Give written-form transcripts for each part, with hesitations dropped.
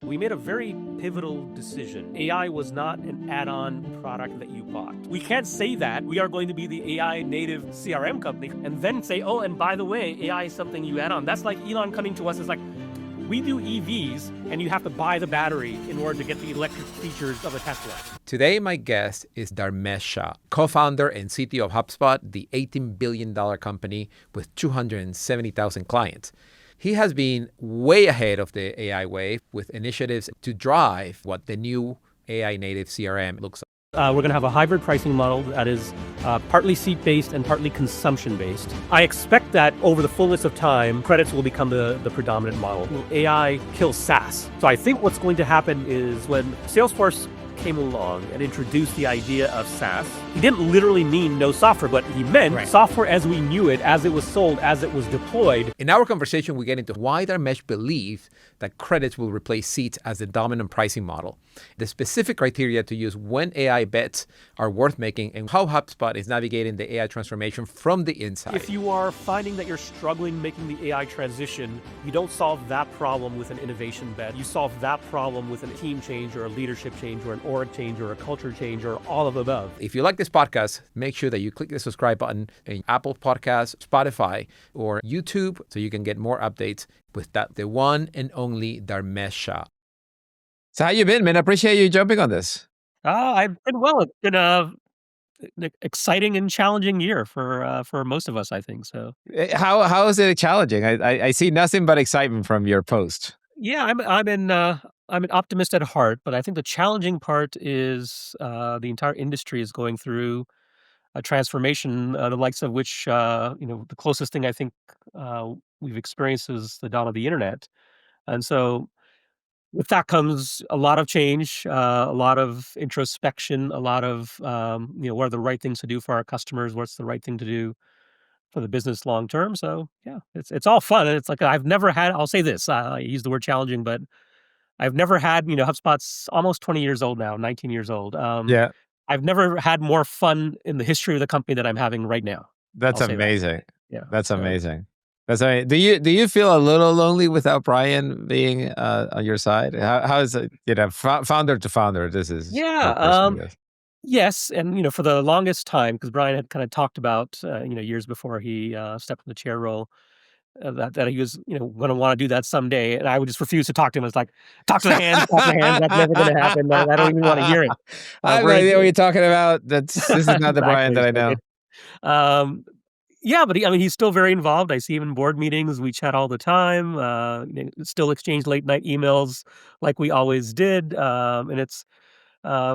We made a very pivotal decision. AI was not an add-on product that you bought. We can't say that we are going to be the AI native CRM company and then say, oh, and by the way, AI is something you add on. That's like Elon coming to us as like, we do EVs and you have to buy the battery in order to get the electric features of a Tesla. Today, my guest is Dharmesh Shah, co-founder and CTO of HubSpot, the $18 billion company with 270,000 clients. He has been way ahead of the AI wave with initiatives to drive what the new AI native CRM looks like. We're going to have a hybrid pricing model that is partly seat-based and partly consumption-based. I expect that over the fullness of time, credits will become the predominant model. Will AI kill SaaS? So I think what's going to happen is when Salesforce came along and introduced the idea of SaaS, he didn't literally mean no software, but he meant software as we knew it, as it was sold, as it was deployed. In our conversation, we get into why Dharmesh believes that credits will replace seats as the dominant pricing model, the specific criteria to use when AI bets are worth making, and how HubSpot is navigating the AI transformation from the inside. If you are finding that you're struggling making the AI transition, you don't solve that problem with an innovation bet. You solve that problem with a team change or a leadership change or an org change or a culture change or all of the above. If you like this podcast, make sure that you click the subscribe button in Apple Podcasts, Spotify, or YouTube so you can get more updates with the one and only Dharmesh Shah. So how you been, man? I appreciate you jumping on this. I've been well. It's been an exciting and challenging year for most of us, I think. So How is it challenging? I see nothing but excitement from your post. yeah, I'm an optimist at heart, but I think the challenging part is the entire industry is going through a transformation, the likes of which the closest thing I think we've experienced is the dawn of the internet, and so with that comes a lot of change, a lot of introspection, a lot of what are the right things to do for our customers, what's the right thing to do for the business long term. So yeah, it's all fun, and it's like I've never had. I'll say this: I use the word challenging, but I've never had. HubSpot's almost 20 years old now, 19 years old. Yeah, I've never had more fun in the history of the company that I'm having right now. that's I'll say that. amazing. Yeah, That's so amazing. That's amazing. Do you feel a little lonely without Brian being on your side? How is it? Founder to founder. This is yeah. per person, I guess. Yes, and for the longest time, because Brian had kind of talked about years before he stepped in the chair role, that he was going to want to do that someday, and I would just refuse to talk to him. It's like talk to the hands, talk to the hands. That's never going to happen. I don't even want to hear it. I have no idea what you're talking about. This is not the Brian that I know. Um, yeah, but he's still very involved. I see him in board meetings. We chat all the time. Still exchange late night emails like we always did. And it's I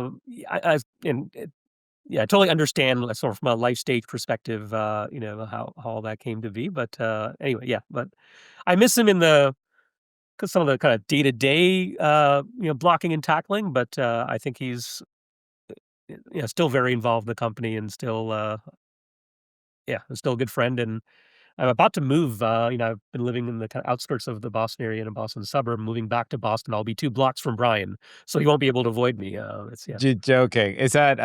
totally understand sort of from a life stage perspective. How all that came to be. But anyway, yeah. But I miss him because some of the kind of day to day blocking and tackling. But I think he's still very involved in the company and still. Still a good friend, and I'm about to move. I've been living in the kind of outskirts of the Boston area in a Boston suburb. Moving back to Boston, I'll be 2 blocks from Brian, so he won't be able to avoid me. Joking. Is that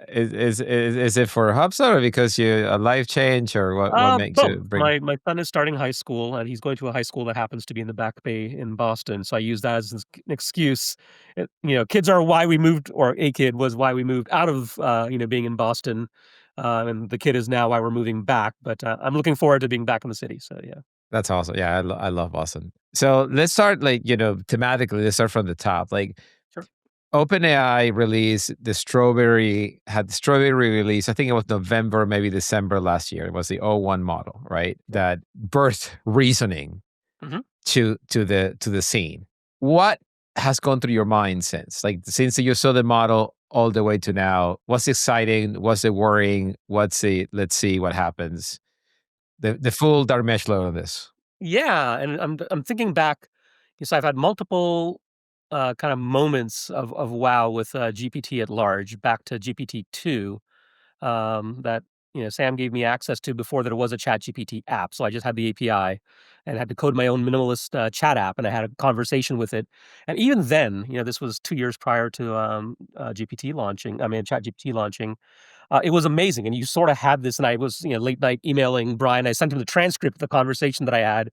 is it for HubSpot or because you a life change or what makes Both. you bring? My son is starting high school, and he's going to a high school that happens to be in the Back Bay in Boston. So I use that as an excuse. Kids are why we moved, or a kid was why we moved out of being in Boston. And the kid is now why we're moving back, but I'm looking forward to being back in the city. So yeah. That's awesome. Yeah, I love Boston. So let's start thematically. Let's start from the top. Sure. OpenAI had the strawberry release. I think it was November, maybe December last year. It was the O1 model, right? That birthed reasoning to the scene. What has gone through your mind since you saw the model all the way to now? What's exciting? What's it worrying? Let's see what happens. The full Dharmesh load of this. Yeah, and I'm thinking back. So I've had multiple kind of moments of wow with GPT at large. Back to GPT-2 that Sam gave me access to before there was a ChatGPT app. So I just had the API and had to code my own minimalist chat app, and I had a conversation with it. And even then, this was 2 years prior to GPT launching. ChatGPT launching. it was amazing. And you sort of had this, and I was, late night emailing Brian. I sent him the transcript of the conversation that I had,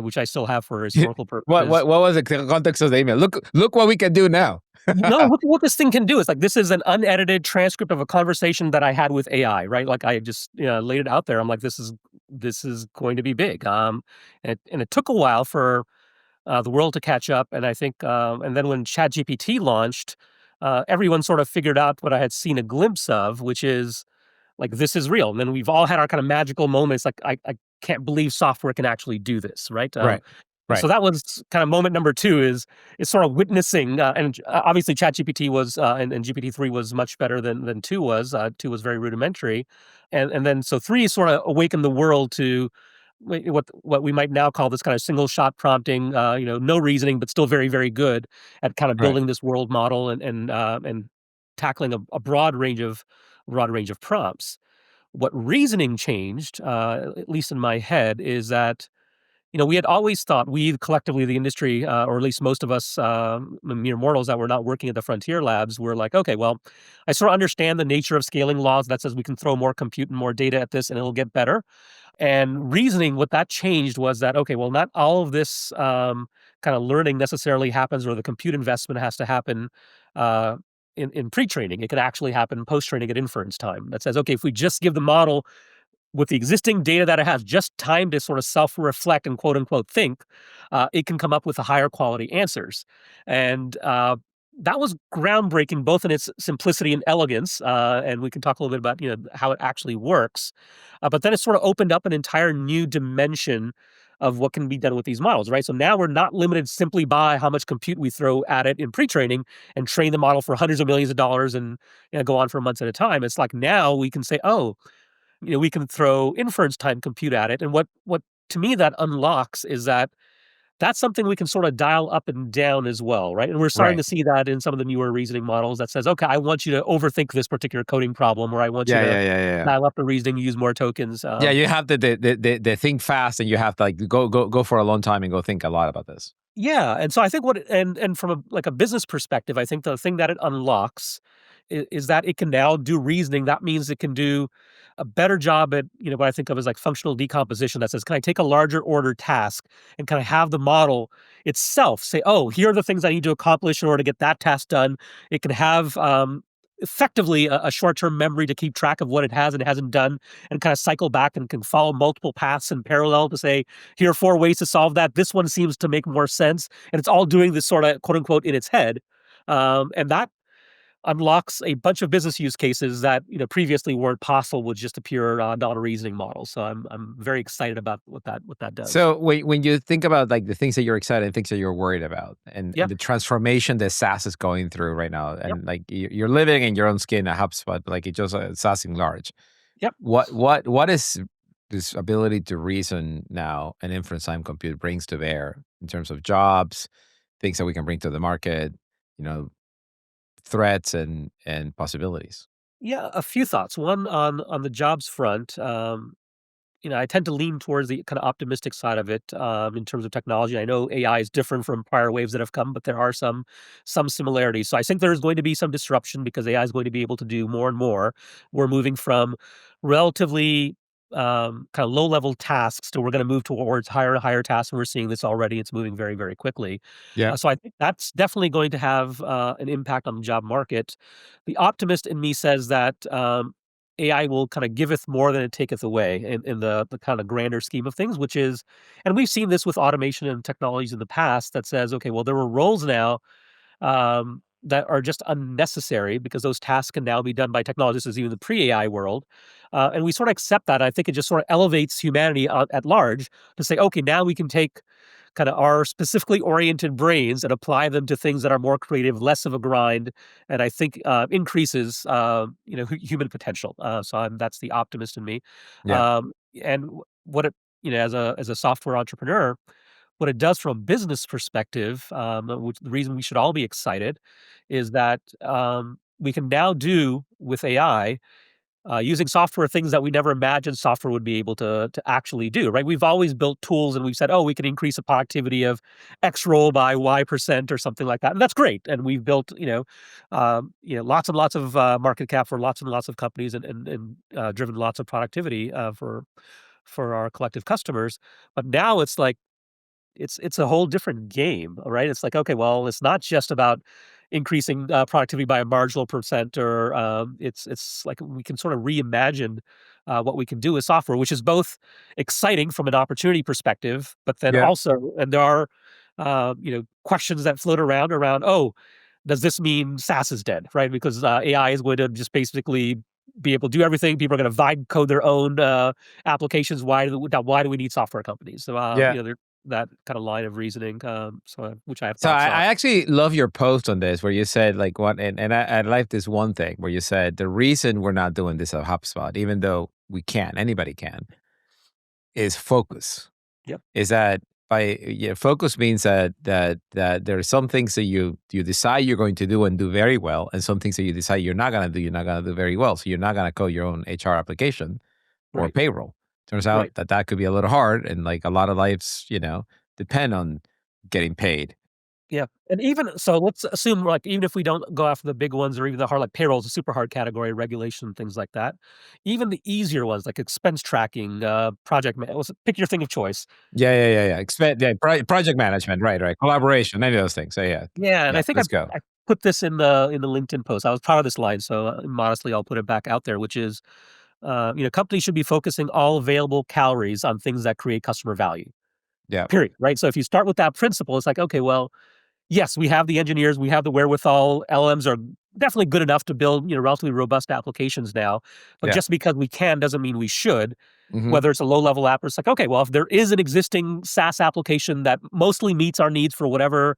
which I still have for historical What purposes. what was the context of the email? Look what we can do now. No, look what this thing can do. It's like, this is an unedited transcript of a conversation that I had with AI, right? Like, I just, laid it out there. I'm like, this is going to be big. And it took a while for the world to catch up. And I think, and then when ChatGPT launched, everyone sort of figured out what I had seen a glimpse of, which is like, this is real. And then we've all had our kind of magical moments. Like, I can't believe software can actually do this, right? Right. So Right. that was kind of moment number two, is sort of witnessing, and obviously ChatGPT was, and GPT-3 was much better than two was. Two was very rudimentary, and then so three sort of awakened the world to what we might now call this kind of single shot prompting. No reasoning, but still very, very good at kind of Right. building this world model, and tackling a broad range of prompts. What reasoning changed, at least in my head, is that, we had always thought, we collectively, the industry, or at least most of us, mere mortals that were not working at the frontier labs, were like, okay, well, I sort of understand the nature of scaling laws that says we can throw more compute and more data at this and it'll get better. And reasoning, what that changed was that, okay, well, not all of this kind of learning necessarily happens, or the compute investment has to happen uh, in pre-training. It can actually happen post-training at inference time. That says, okay, if we just give the model, with the existing data that it has, just time to sort of self-reflect and quote unquote think, it can come up with a higher quality answers. And that was groundbreaking, both in its simplicity and elegance. And we can talk a little bit about, how it actually works. But then it sort of opened up an entire new dimension of what can be done with these models, right? So now we're not limited simply by how much compute we throw at it in pre-training and train the model for hundreds of millions of dollars, and go on for months at a time. It's like, now we can say, oh, we can throw inference time compute at it. And what to me that unlocks is that that's something we can sort of dial up and down as well, right? And we're starting Right. to see that in some of the newer reasoning models that says, okay, I want you to overthink this particular coding problem, or I want you Yeah. to Yeah. Yeah. Yeah. dial up the reasoning, use more tokens. Yeah, you have the think fast, and you have to like go for a long time and go think a lot about this. Yeah, and so I think and from a business perspective, I think the thing that it unlocks is that it can now do reasoning. That means it can do a better job at, what I think of as like functional decomposition. That says, can I take a larger order task and kind of have the model itself say, oh, here are the things I need to accomplish in order to get that task done. It can have effectively a short-term memory to keep track of what it has and hasn't done, and kind of cycle back and can follow multiple paths in parallel to say, here are four ways to solve that. This one seems to make more sense. And it's all doing this sort of quote unquote in its head. And that unlocks a bunch of business use cases that, previously weren't possible with just a pure non-reasoning model. So I'm very excited about what that does. So when you think about like the things that you're excited and things that you're worried about, and Yep. the transformation that SaaS is going through right now, Yep. and like you're living in your own skin at HubSpot, but like it just SaaS in large. Yep. What is this ability to reason now and inference time compute brings to bear in terms of jobs, things that we can bring to the market, you know, threats and possibilities? Yeah. A few thoughts. One, on the jobs front. I tend to lean towards the kind of optimistic side of it, in terms of technology. I know AI is different from prior waves that have come, but there are some similarities. So I think there's going to be some disruption because AI is going to be able to do more and more. We're moving from relatively kind of low level tasks to, we're going to move towards higher and higher tasks, and we're seeing this already. It's moving very, very quickly. Yeah. So I think that's definitely going to have an impact on the job market. The optimist in me says that AI will kind of giveth more than it taketh away in the kind of grander scheme of things, which is, and we've seen this with automation and technologies in the past that says, okay, well, there are roles now that are just unnecessary because those tasks can now be done by technologists, as even the pre-AI world. And we sort of accept that. I think it just sort of elevates humanity at large to say, okay, now we can take kind of our specifically oriented brains and apply them to things that are more creative, less of a grind, and I think increases human potential. That's the optimist in me. Yeah. Um, and what it as a software entrepreneur, what it does from a business perspective, which the reason we should all be excited, is that we can now do with AI using software, things that we never imagined software would be able to actually do, right? We've always built tools and we've said, oh, we can increase the productivity of X role by Y% or something like that, and that's great. And we've built, lots and lots of market cap for lots and lots of companies, and driven lots of productivity for our collective customers. But now it's like it's a whole different game, right? It's like, okay, well, it's not just about increasing productivity by a marginal percent, or it's like we can sort of reimagine what we can do with software, which is both exciting from an opportunity perspective, but then Yeah. also, and there are questions that float around. Oh, does this mean SaaS is dead, right? Because AI is going to just basically be able to do everything. People are going to vibe code their own applications. Why do we need software companies? So Yeah. that kind of line of reasoning, which I have So thoughts I on. actually love your post on this where you said like what, and I like this one thing where you said the reason we're not doing this at HubSpot, even though we can, anybody can, is focus. Yep. Is that by yeah, focus means that there are some things that you decide you're going to do and do very well, and some things that you decide you're not gonna do very well. So you're not gonna code your own HR application or Right. payroll. Turns out Right. that could be a little hard, and like a lot of lives, depend on getting paid. Yeah. And even so, let's assume, like, even if we don't go after the big ones or even the hard, like payroll is a super hard category, regulation, things like that. Even the easier ones, like expense tracking, pick your thing of choice. Yeah. Project management, right. Collaboration, any of those things. So yeah, Yeah, and yeah. I think Let's go. I put this in the LinkedIn post. I was proud of this line, so modestly, I'll put it back out there, which is, companies should be focusing all available calories on things that create customer value. Yeah, Period. Right. So if you start with that principle, it's like, okay, well, yes, we have the engineers, we have the wherewithal. LMs are definitely good enough to build, relatively robust applications now. But yeah. just because we can doesn't mean we should. Hmm. Whether it's a low level app or it's like, okay, well, if there is an existing SaaS application that mostly meets our needs for whatever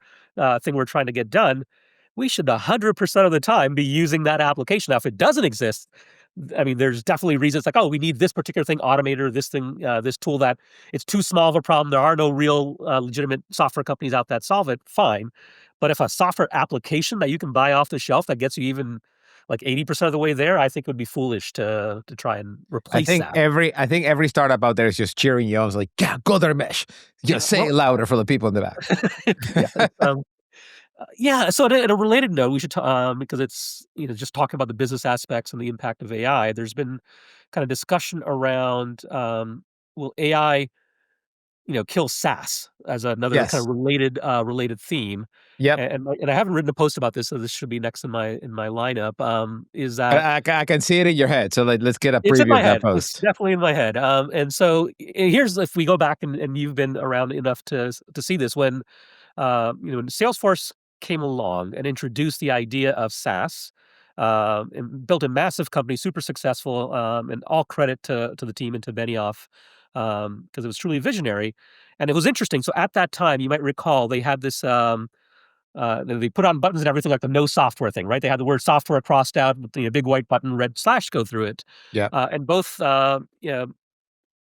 thing we're trying to get done, we should 100% of the time be using that application. Now, if it doesn't exist, I mean, there's definitely reasons like, oh, we need this particular thing automated, or this thing, this tool that it's too small of a problem. There are no real legitimate software companies out that solve it. Fine. But if a software application that you can buy off the shelf that gets you even like 80% of the way there, I think it would be foolish to try and replace that. I think every startup out there is just cheering you on. It's like, yeah, go there, mesh. Yeah. Say it Well, louder for the people in the back. yeah. Yeah. So on a related note, we should, because it's, just talking about the business aspects and the impact of AI, there's been kind of discussion around, will AI, kill SaaS as another kind Yes. of related theme. Yep. And I haven't written a post about this, so this should be next in my lineup. Is that I can see it in your head. So like, let's get a it's in preview my of that head. It's post. definitely in my head. And so here's, if we go back and you've been around enough to see this, when Salesforce came along and introduced the idea of SaaS, and built a massive company, super successful, and all credit to the team and to Benioff, because it was truly visionary, and it was interesting. So at that time, you might recall they had this. They put on buttons and everything like the no software thing, right? They had the word software crossed out with the big white button, red slash go through it, Yeah. and both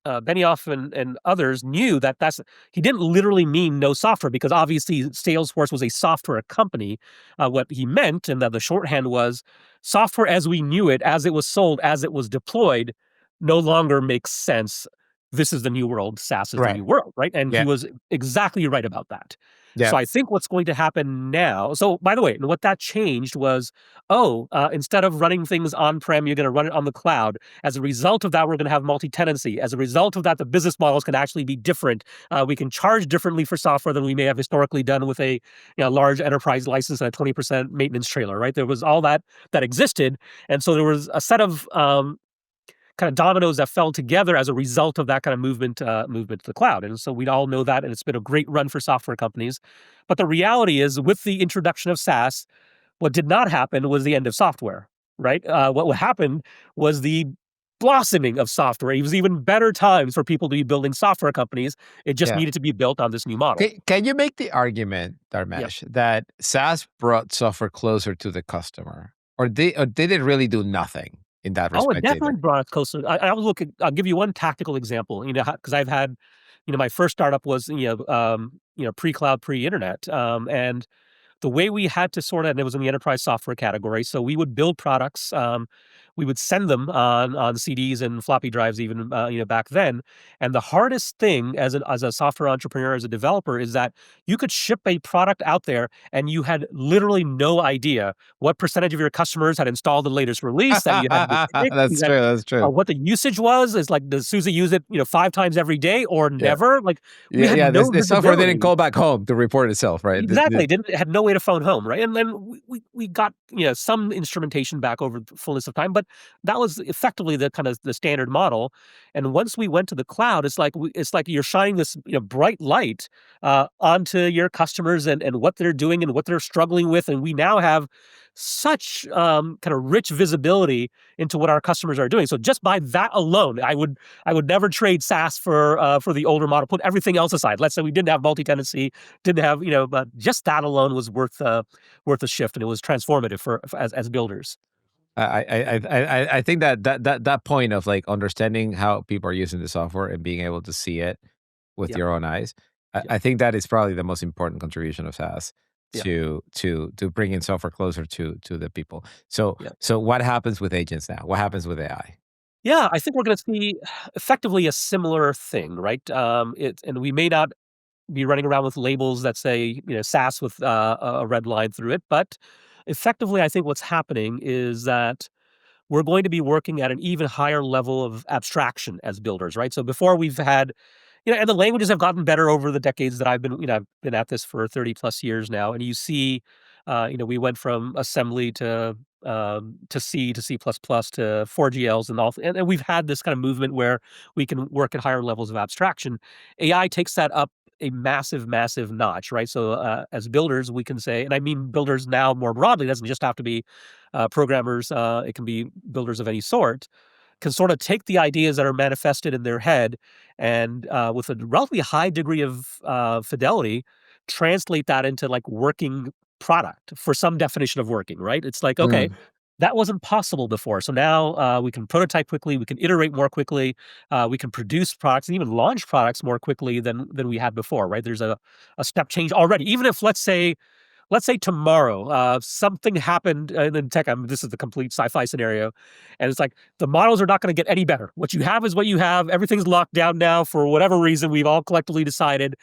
Benioff and others knew that he didn't literally mean no software, because obviously Salesforce was a software company. What he meant, and that the shorthand was, software as we knew it, as it was sold, as it was deployed, no longer makes sense. This is the new world. SaaS is the Right. new world, right? And he Yeah. was exactly right about that. Yeah. So I think what's going to happen now. So by the way, what that changed was, instead of running things on prem, you're going to run it on the cloud. As a result of that, we're going to have multi-tenancy. As a result of that, the business models can actually be different. We can charge differently for software than we may have historically done with a large enterprise license and a 20% maintenance trailer, right? There was all that existed. And so there was a set of kind of dominoes that fell together as a result of that kind of movement to the cloud. And so we all know that, and it's been a great run for software companies. But the reality is, with the introduction of SaaS, what did not happen was the end of software, right? What happened was the blossoming of software. It was even better times for people to be building software companies. It just Yeah. needed to be built on this new model. Can you make the argument, Yep. Dharmesh, that SaaS brought software closer to the customer, or did it really do nothing in that Oh, it respect either? definitely brought us closer. I'll give you one tactical example, because I've had, my first startup was, pre-cloud, pre-internet. And the way we had to sort it, and it was in the enterprise software category. So we would build products. we would send them on CDs and floppy drives even back then. And the hardest thing as a software entrepreneur, as a developer, is that you could ship a product out there and you had literally no idea what percentage of your customers had installed the latest release that you had to predict. You That's had true. That's true. what the usage was. Is like, does Susie use it 5 times every day or Yeah. never? Like, we Yeah. had Yeah. no The software didn't visibility. call back home to report itself, right? Exactly, didn't had no way to phone home, right? And then we got, some instrumentation back over the fullness of time, but that was effectively the kind of the standard model. And once we went to the cloud, it's like you're shining this, bright light onto your customers and what they're doing and what they're struggling with, and we now have such kind of rich visibility into what our customers are doing. So just by that alone, I would never trade SaaS for the older model. Put everything else aside. Let's say we didn't have multi-tenancy, didn't have, but just that alone was worth a shift, and it was transformative for as builders. I think that point of like understanding how people are using the software and being able to see it with Yep, your own eyes, yep, I think that is probably the most important contribution of SaaS yep, to bringing software closer to the people. So yep. so what happens with agents now? What happens with AI? Yeah, I think we're going to see effectively a similar thing, right? And we may not be running around with labels that say, SaaS with a red line through it, but effectively, I think what's happening is that we're going to be working at an even higher level of abstraction as builders, right? So before we've had, and the languages have gotten better over the decades that I've been at this for 30 plus years now. And you see, we went from assembly to C to C++ to 4GLs and all. And we've had this kind of movement where we can work at higher levels of abstraction. AI takes that up a massive, massive notch, right? So as builders, we can say, and I mean builders now more broadly, it doesn't just have to be programmers, it can be builders of any sort, can sort of take the ideas that are manifested in their head and with a relatively high degree of fidelity, translate that into like working product for some definition of working, right? It's like, okay, Mm. that wasn't possible before. So now we can prototype quickly, we can iterate more quickly, we can produce products and even launch products more quickly than we had before, right? There's a step change already. Even if let's say tomorrow, something happened in tech. This is the complete sci-fi scenario, and it's like the models are not going to get any better. What you have is what you have. Everything's locked down now for whatever reason. We've all collectively decided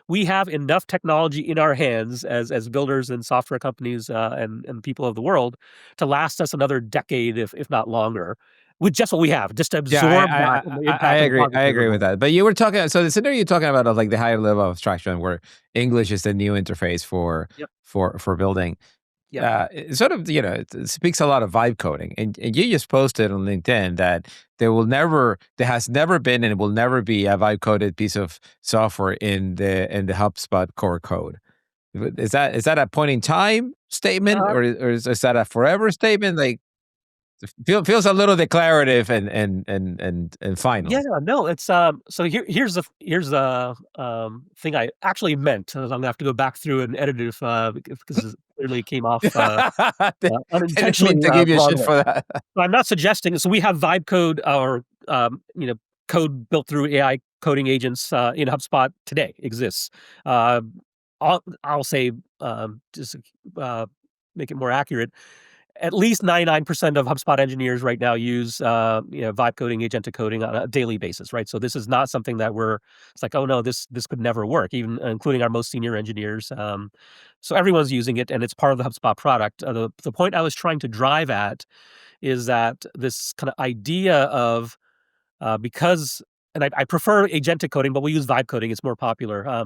we have enough technology in our hands as builders and software companies and people of the world to last us another decade, if not longer, with just what we have, just to Yeah, absorb that and the I impact of the agree. I positive agree with results. that. But you were talking. So the scenario you're talking about of like the higher level of abstraction, where English is the new interface for Yep. for building. Yep. It sort of, it speaks a lot of vibe coding. And you just posted on LinkedIn that there has never been, and it will never be a vibe coded piece of software in the HubSpot core code. Is that a point in time statement, Uh, or is that a forever statement? Like, feels a little declarative and Yeah, final. no, it's so here's the thing I actually meant. I'm gonna have to go back through and edit it if because it clearly came off I didn't unintentionally mean to give you wrong shit there. for that. So I'm not suggesting. So we have vibe code or code built through AI coding agents in HubSpot today exists. Uh, I'll say just uh, make it more accurate, at least 99% of HubSpot engineers right now use, vibe coding, agentic coding on a daily basis, right? So this is not something that it's like, oh no, this could never work, even including our most senior engineers. So everyone's using it, and it's part of the HubSpot product. The point I was trying to drive at is that this kind of idea of because, and I prefer agentic coding, but we use vibe coding; it's more popular.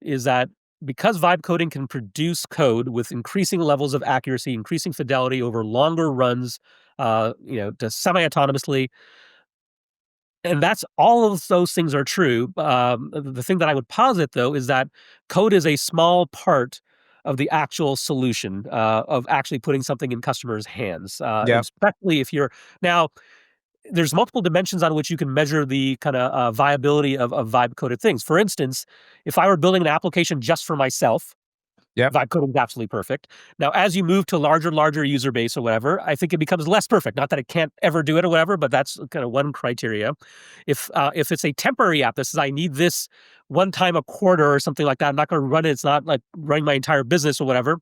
Is that because vibe coding can produce code with increasing levels of accuracy, increasing fidelity over longer runs, to semi-autonomously, and that's all of those things are true. The thing that I would posit though is that code is a small part of the actual solution of actually putting something in customers' hands, and Yep. especially if you're now there's multiple dimensions on which you can measure the kind of viability of vibe coded things. For instance, if I were building an application just for myself, Yep. vibe coding is absolutely perfect. Now, as you move to larger user base or whatever, I think it becomes less perfect. Not that it can't ever do it or whatever, but that's kind of one criteria. If it's a temporary app that says I need this one time a quarter or something like that, I'm not going to run it. It's not like running my entire business or whatever.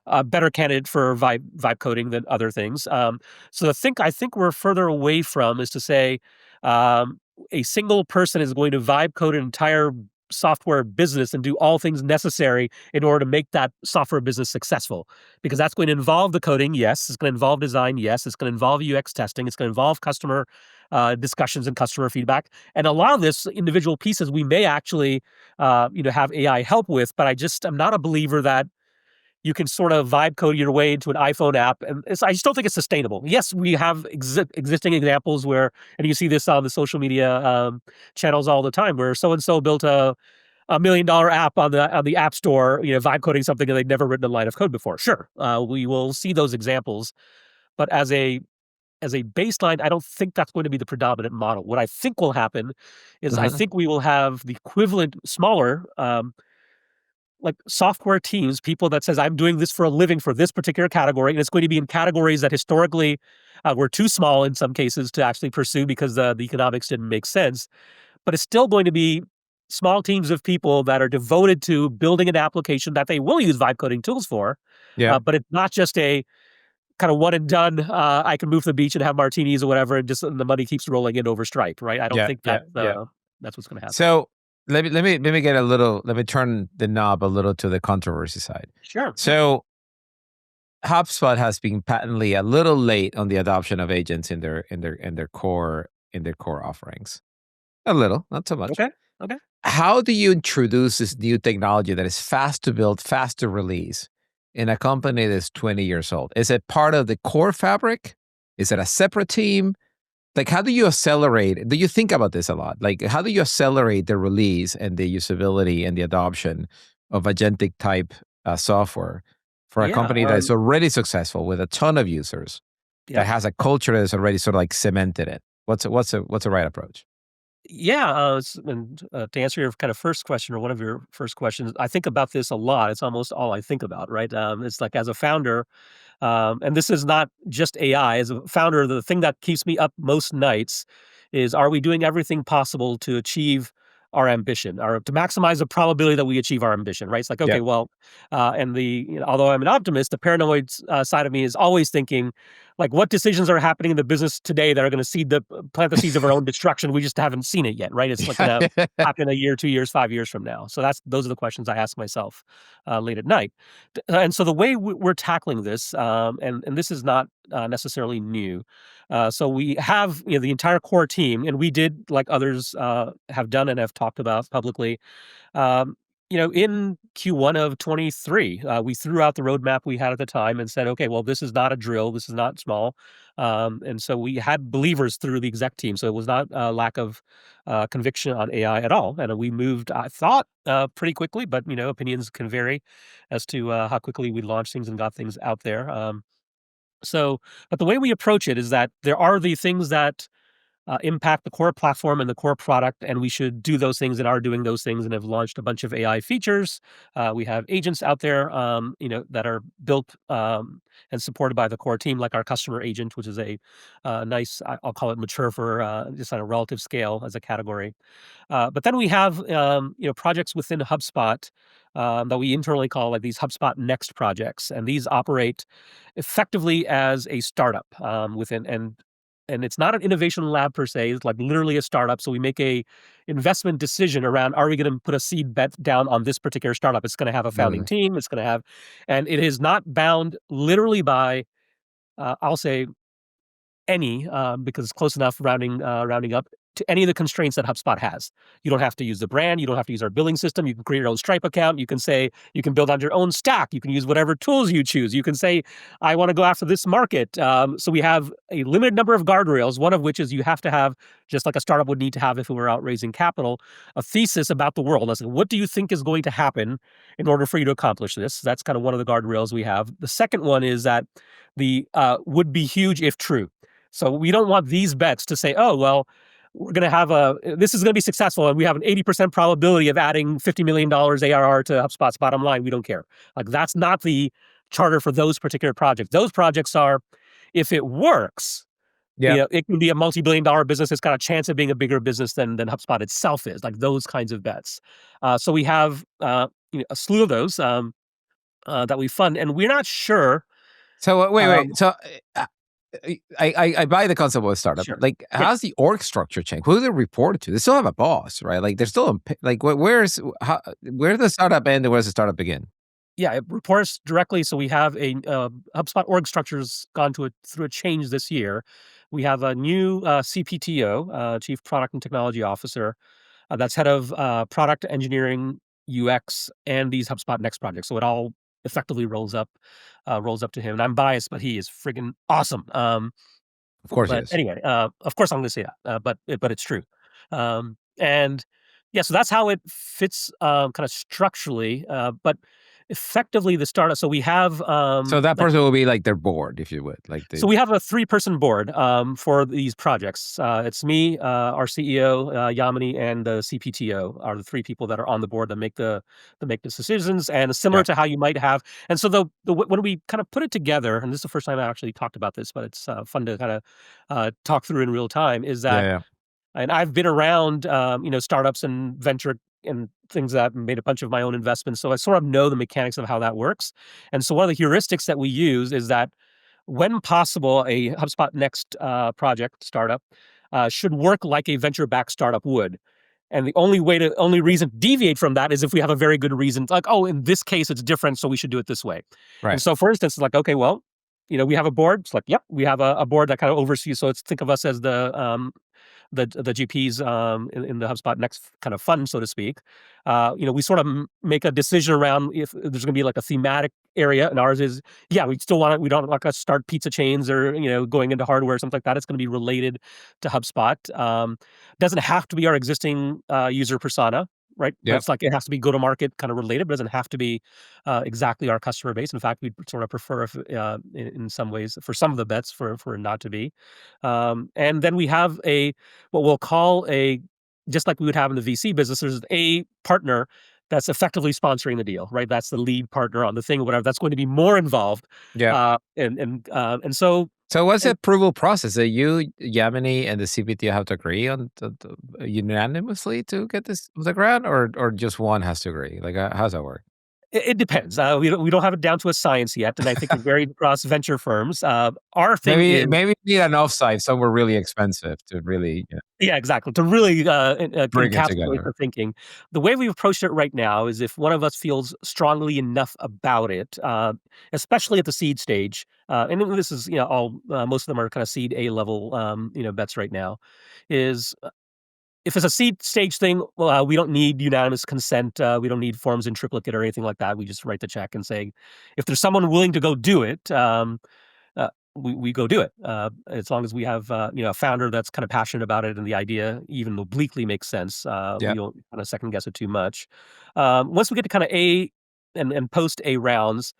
a better candidate for vibe coding than other things. So I think we're further away from is to say um, a single person is going to vibe code an entire software business and do all things necessary in order to make that software business successful. Because that's going to involve the coding, yes. It's going to involve design, yes. It's going to involve UX testing. It's going to involve customer discussions and customer feedback. And a lot of this individual pieces we may actually, have AI help with. But I'm not a believer that you can sort of vibe code your way into an iPhone app, and I just don't think it's sustainable. Yes, we have existing examples where, and you see this on the social media channels all the time, where so and so built a $1 million app on the App Store, vibe coding something that they'd never written a line of code before. Sure, we will see those examples, but as a baseline, I don't think that's going to be the predominant model. What I think will happen is I Mhm. think we will have the equivalent smaller like software teams, people that says, I'm doing this for a living for this particular category. And it's going to be in categories that historically were too small in some cases to actually pursue because the economics didn't make sense. But it's still going to be small teams of people that are devoted to building an application that they will use vibe coding tools for. Yeah. But it's not just a kind of one and done. I can move to the beach and have martinis or whatever, and just the money keeps rolling in over Stripe, right? I don't Yeah. think Yeah. Yeah. that's what's going to happen. So let me turn the knob a little to the controversy side. Sure. Yeah. So HubSpot has been patently a little late on the adoption of agents in their core offerings. A little, not so much. Okay. Okay. How do you introduce this new technology that is fast to build, fast to release in a company that's 20 years old? Is it part of the core fabric? Is it a separate team? Like, how do you accelerate? Do you think about this a lot? Like, how do you accelerate the release and the usability and the adoption of agentic type software for a Yeah. company that is already successful with a ton of users Yeah. that has a culture that is already sort of like cemented it? What's a right approach? Yeah, to answer your kind of first question or one of your first questions, I think about this a lot. It's almost all I think about, right? It's like as a founder, and this is not just AI. As a founder, the thing that keeps me up most nights is: are we doing everything possible to achieve our ambition, or to maximize the probability that we achieve our ambition? Right? It's like, Yeah. okay, well, and although I'm an optimist, the paranoid side of me is always thinking, like, what decisions are happening in the business today that are going to plant the seeds of our own destruction? We just haven't seen it yet, right? It's like going to happen a year, 2 years, 5 years from now. So those are the questions I ask myself late at night. And so the way we're tackling this, and this is not necessarily new. So we have the entire core team, and we did, like others have done and have talked about publicly, um, in Q1 of 23, we threw out the roadmap we had at the time and said, okay, well, this is not a drill. This is not small. And so we had believers through the exec team. So it was not a lack of conviction on AI at all. And we moved, I thought, pretty quickly, but, opinions can vary as to how quickly we launched things and got things out there. But the way we approach it is that there are the things that impact the core platform and the core product, and we should do those things and are doing those things and have launched a bunch of AI features. We have agents out there, that are built and supported by the core team, like our customer agent, which is a nice, I'll call it mature for just on a relative scale as a category. But then we have, projects within HubSpot that we internally call like these HubSpot Next projects, and these operate effectively as a startup within, and it's not an innovation lab per se. It's like literally a startup. So we make a investment decision around: are we going to put a seed bet down on this particular startup? It's going to have a founding Mm. team. It's going to have, and it is not bound literally by, I'll say, any, because it's close enough rounding up to any of the constraints that HubSpot has. You don't have to use the brand. You don't have to use our billing system. You can create your own Stripe account. You can say you can build on your own stack. You can use whatever tools you choose. You can say, I want to go after this market. So we have a limited number of guardrails, one of which is you have to have, just like a startup would need to have if it were out raising capital, a thesis about the world. That's like, what do you think is going to happen in order for you to accomplish this? That's kind of one of the guardrails we have. The second one is that the would be huge if true. So we don't want these bets to say, oh, well, we're going to have this is going to be successful and we have an 80% probability of adding $50 million ARR to HubSpot's bottom line. We don't care. Like, that's not the charter for those particular projects. Those projects are, if it works, Yeah. it can be a multi-billion dollar business. It's got a chance of being a bigger business than HubSpot itself is, like those kinds of bets. So we have a slew of those. that we fund, and we're not sure. So wait, Um, wait. So uh, I buy the concept of a startup. sure, Like, yeah, how's the org structure change? Who do they report to? They still have a boss, right? Like, they're still like, where does the startup end and where does the startup begin? yeah. It reports directly. So we have a HubSpot org structure's gone through a change this year. We have a new CPTO, Chief Product and Technology Officer, that's head of product engineering, UX, and these HubSpot Next projects. So it all effectively rolls up to him. And I'm biased, but he is friggin' awesome. Of course, he But is. anyway, of course I'm gonna say that, but it's true. And yeah, so that's how it fits, kind of structurally, but effectively the startup. So we have, So that like person will be like their board, if you would, like the so we have a three-person board, for these projects. It's me, our CEO, Yamini, and the CPTO are the three people that are on the board that make the decisions, and similar yeah, to how you might have. And so when we kind of put it together, and this is the first time I actually talked about this, but it's fun to kind of talk through in real time, is yeah, that, yeah, and I've been around, startups and venture and things that I've made a bunch of my own investments, so I sort of know the mechanics of how that works. And so one of the heuristics that we use is that when possible, a HubSpot Next project startup should work like a venture-backed startup would. And the only reason to deviate from that is if we have a very good reason, like, oh, in this case it's different, so we should do it this way. And right. so, for instance, it's like, okay, well, we have a board. It's like, yep, we have a board that kind of oversees. So it's think of us as the GPs in the HubSpot Next kind of fund, so to speak. We sort of make a decision around if there's going to be like a thematic area, and ours is, yeah, we still want it. We don't like to start pizza chains or going into hardware or something like that. It's going to be related to HubSpot. Doesn't have to be our existing user persona. Right, but Yep. it's like it has to be go to market kind of related, but it doesn't have to be exactly our customer base. In fact, we sort of prefer if, in some ways, for some of the bets, for it not to be. And then we have what we'll call just like we would have in the VC business, there's a partner that's effectively sponsoring the deal, right? That's the lead partner on the thing or whatever. That's going to be more involved. Yeah. And so So what's the and approval process? That you, Yamini, and the CPT have to agree on unanimously to get this off the ground, or just one has to agree? Like, how's that work? it depends. We don't have it down to a science yet, and I think it varied across venture firms. Our thing Maybe is maybe we need an offsite somewhere really expensive to really, Yeah, exactly. To really bring it encapsulate together. the thinking, the way we've approached it right now is if one of us feels strongly enough about it, especially at the seed stage, and this is all most of them are kind of seed A level bets right now, is if it's a seed stage thing, well, we don't need unanimous consent. We don't need forms in triplicate or anything like that. We just write the check and say, if there's someone willing to go do it. We go do it. As long as we have a founder that's kind of passionate about it and the idea even obliquely makes sense, we Yeah. don't kind of second guess it too much. Once we get to kind of A and post A rounds,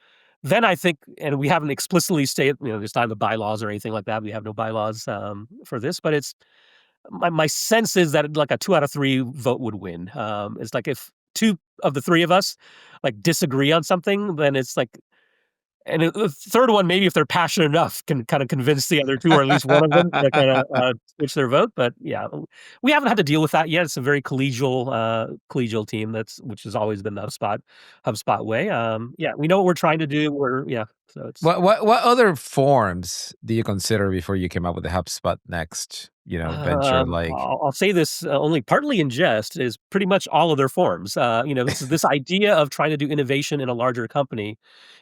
then I think, and we haven't explicitly stated, there's not the bylaws or anything like that. We have no bylaws for this, but it's my sense is that like a 2 out of 3 vote would win. It's like if two of the three of us like disagree on something, then it's like and the third one, maybe if they're passionate enough, can kind of convince the other 2 or at least one of them to kinda, switch their vote, but yeah, we haven't had to deal with that yet. It's a very collegial team which has always been the HubSpot way. Yeah, we know what we're trying to do. So it's What other forms do you consider before you came up with the HubSpot Next, venture? Like, I'll say this, only partly in jest, is pretty much all of their forms. This idea of trying to do innovation in a larger company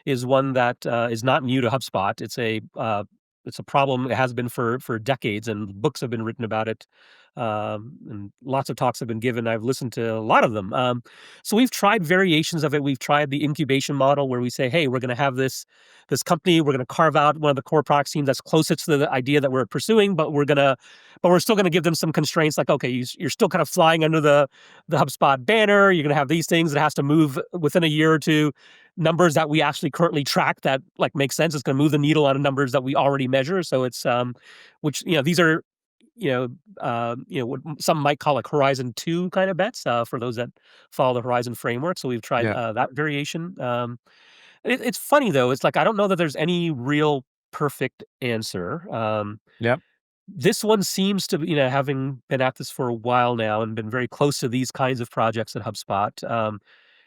is one that is not new to HubSpot. It's a problem. It has been for decades, and books have been written about it, and lots of talks have been given. I've listened to a lot of them. So we've tried variations of it. We've tried the incubation model where we say, "Hey, we're going to have this company. We're going to carve out one of the core product teams that's closest to the idea that we're pursuing, but we're still going to give them some constraints. Like, okay, you're still kind of flying under the HubSpot banner. You're going to have these things that has to move within a year or two." Numbers that we actually currently track that like make sense. It's going to move the needle on numbers that we already measure. So it's which these are what some might call like Horizon 2 kind of bets for those that follow the Horizon framework. So we've tried yeah, that variation. It's funny though. It's like I don't know that there's any real perfect answer. yeah, This one seems to be, having been at this for a while now and been very close to these kinds of projects at HubSpot.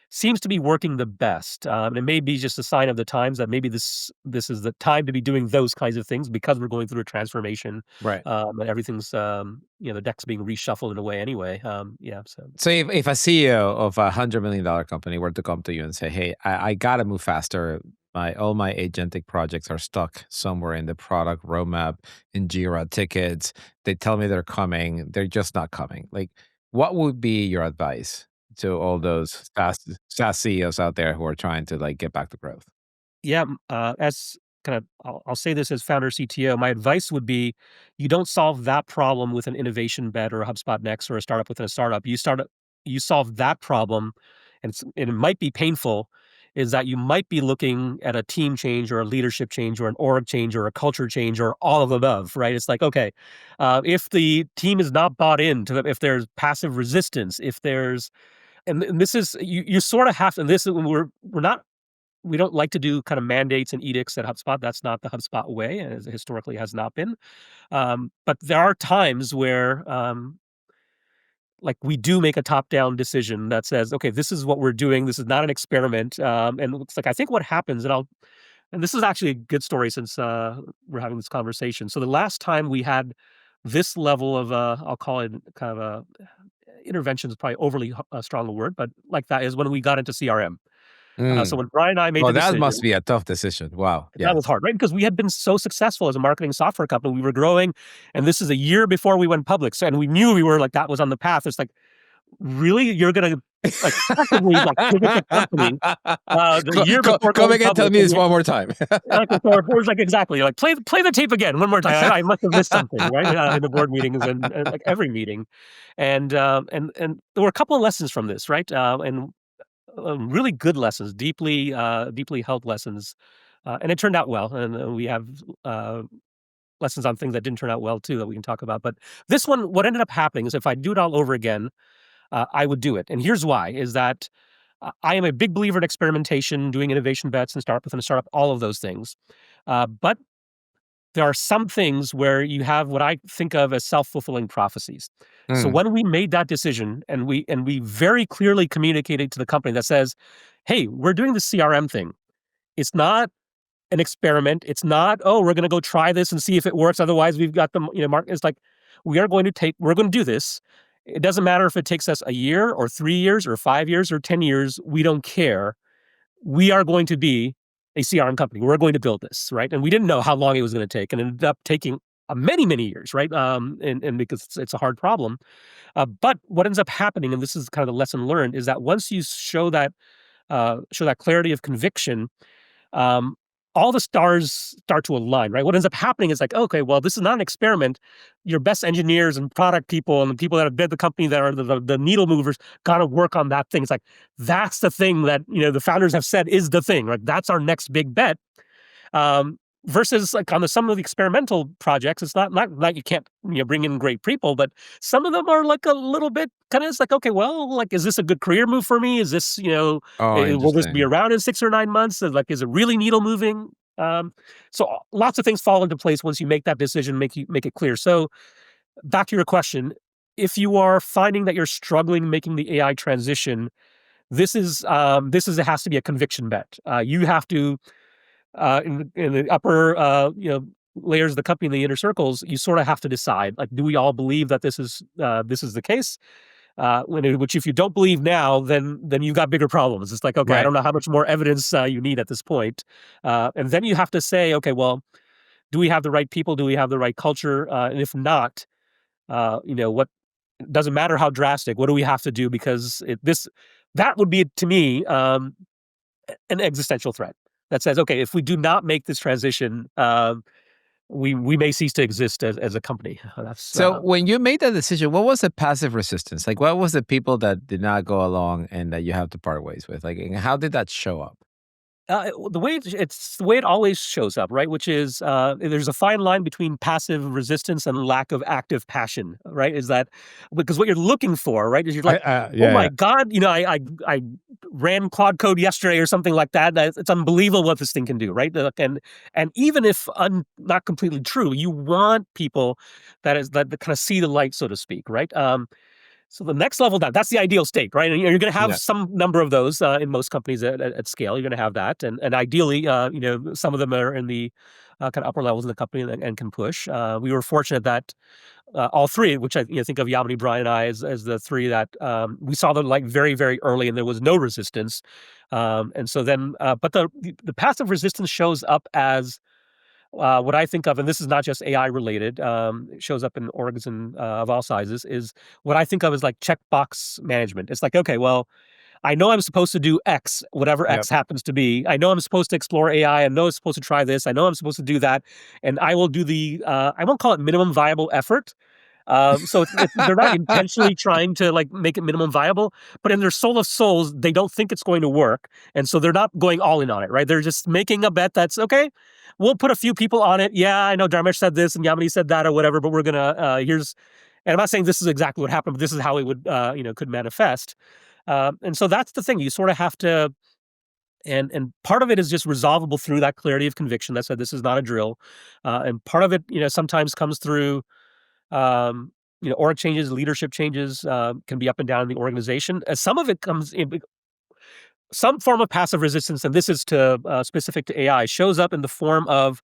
seems to be working the best. It may be just a sign of the times that maybe this is the time to be doing those kinds of things because we're going through a transformation, Right. and everything's the deck's being reshuffled in a way anyway. Yeah, so So if a CEO of $100 million company were to come to you and say, "Hey, I got to move faster. All my agentic projects are stuck somewhere in the product roadmap in Jira tickets. They tell me they're coming. They're just not coming." Like, what would be your advice to all those SaaS CEOs out there who are trying to like get back to growth? yeah, as kind of, I'll say this as founder CTO, my advice would be, you don't solve that problem with an innovation bet or a HubSpot Next or a startup within a startup. You solve that problem, and it might be painful. Is that you might be looking at a team change or a leadership change or an org change or a culture change or all of the above, right? It's like, okay, if the team is not bought into it, if there's passive resistance, if there's, and this is, you sort of have to. This is when we're not, we don't like to do kind of mandates and edicts at HubSpot. That's not the HubSpot way, as it historically has not been. But there are times where, like, we do make a top-down decision that says, "Okay, this is what we're doing. This is not an experiment." And it's like, I think what happens, and this is actually a good story since we're having this conversation. So the last time we had this level of, I'll call it kind of a intervention is probably overly strong a word, but like that is when we got into CRM. So Mm. when Brian and I made Well, the that must decision. be a tough decision. Wow. That was Yes. hard, right? Because we had been so successful as a marketing software company. We were growing, and this is a year before we went public. So, and we knew we were like, that was on the path. It's like, really? You're gonna, like, effectively, like, pivot the company, the year before Come going again. Tell public, me and this one more time. like, the board's like, exactly, like, play the tape again one more time. I must have missed something, right? In the board meetings and, like, every meeting. And there were a couple of lessons from this, right? And really good lessons, deeply held lessons, and it turned out well. And we have uh, lessons on things that didn't turn out well too that we can talk about. But this one, what ended up happening is, if I do it all over again, I would do it. And here's why: is that I am a big believer in experimentation, doing innovation bets, and startup within a startup, all of those things. But there are some things where you have what I think of as self-fulfilling prophecies. So Mm. when we made that decision, and we very clearly communicated to the company that says, "Hey, we're doing the CRM thing. It's not an experiment. It's not, oh, we're gonna go try this and see if it works. Otherwise, we've got the market." It's like, we're going to do this. It doesn't matter if it takes us a year or 3 years or 5 years or 10 years. We don't care. We are going to be a CRM company. We're going to build this, right? And we didn't know how long it was going to take, and it ended up taking many, many years, right? And because it's a hard problem. But what ends up happening, and this is kind of the lesson learned, is that once you show that clarity of conviction, um, all the stars start to align, right? What ends up happening is like, okay, well, this is not an experiment. Your best engineers and product people and the people that have built the company that are the needle movers got to work on that thing. It's like, that's the thing that, the founders have said is the thing, right? That's our next big bet. Um, Versus, like, on some of the experimental projects, it's not like you can't, bring in great people, but some of them are like a little bit kind of, it's like, okay, well, like, is this a good career move for me? Is this, Oh, will this be interesting. around in 6 or 9 months? Like, is it really needle moving? So lots of things fall into place once you make that decision, make it clear. So back to your question, if you are finding that you're struggling making the AI transition, it has to be a conviction bet. You have to, in the upper, layers of the company, in the inner circles, you sort of have to decide, like, do we all believe that this is the case? Which, if you don't believe now, then you've got bigger problems. It's like, okay, I Right. don't know how much more evidence you need at this point, and then you have to say, okay, well, do we have the right people? Do we have the right culture? And if not, what, doesn't matter how drastic. What do we have to do? Because that would be, to me, an existential threat that says, okay, if we do not make this transition, we may cease to exist as a company. That's So when you made that decision, what was the passive resistance? Like, what was the people that did not go along and that you have to part ways with? Like, and how did that show up? the way it's the way it always shows up, right? Which is, there's a fine line between passive resistance and lack of active passion, right? Is that because what you're looking for, right? Is you're like, oh Yeah, my yeah. god, I ran Claude Code yesterday or something like that. It's unbelievable what this thing can do, right? And even if not completely true, you want people that kind of see the light, so to speak, right? So the next level down, that's the ideal state, right? And you're going to have Yeah. some number of those in most companies at scale. You're going to have that, and ideally, some of them are in the kind of upper levels of the company and can push. We were fortunate that all three, which I think of Yamini, Brian, and I as the three that we saw them like very, very early, and there was no resistance. And so then, but the passive resistance shows up as what I think of, and this is not just AI related, it shows up in orgs and of all sizes, is what I think of as like checkbox management. It's like, okay, well, I know I'm supposed to do X, whatever Yep. X happens to be. I know I'm supposed to explore AI. I know I'm supposed to try this. I know I'm supposed to do that. And I will do I won't call it minimum viable effort. So they're not intentionally trying to like make it minimum viable, but in their soul of souls, they don't think it's going to work. And so they're not going all in on it, right? They're just making a bet that's okay. We'll put a few people on it. Yeah, I know Dharmesh said this and Yamini said that or whatever, but we're going to, and I'm not saying this is exactly what happened, but this is how it would, could manifest. And so that's the thing. You sort of have to, and part of it is just resolvable through that clarity of conviction that said this is not a drill, and part of it, sometimes comes through, org changes, leadership changes, can be up and down in the organization. Some of it comes in some form of passive resistance, and this is to specific to AI, shows up in the form of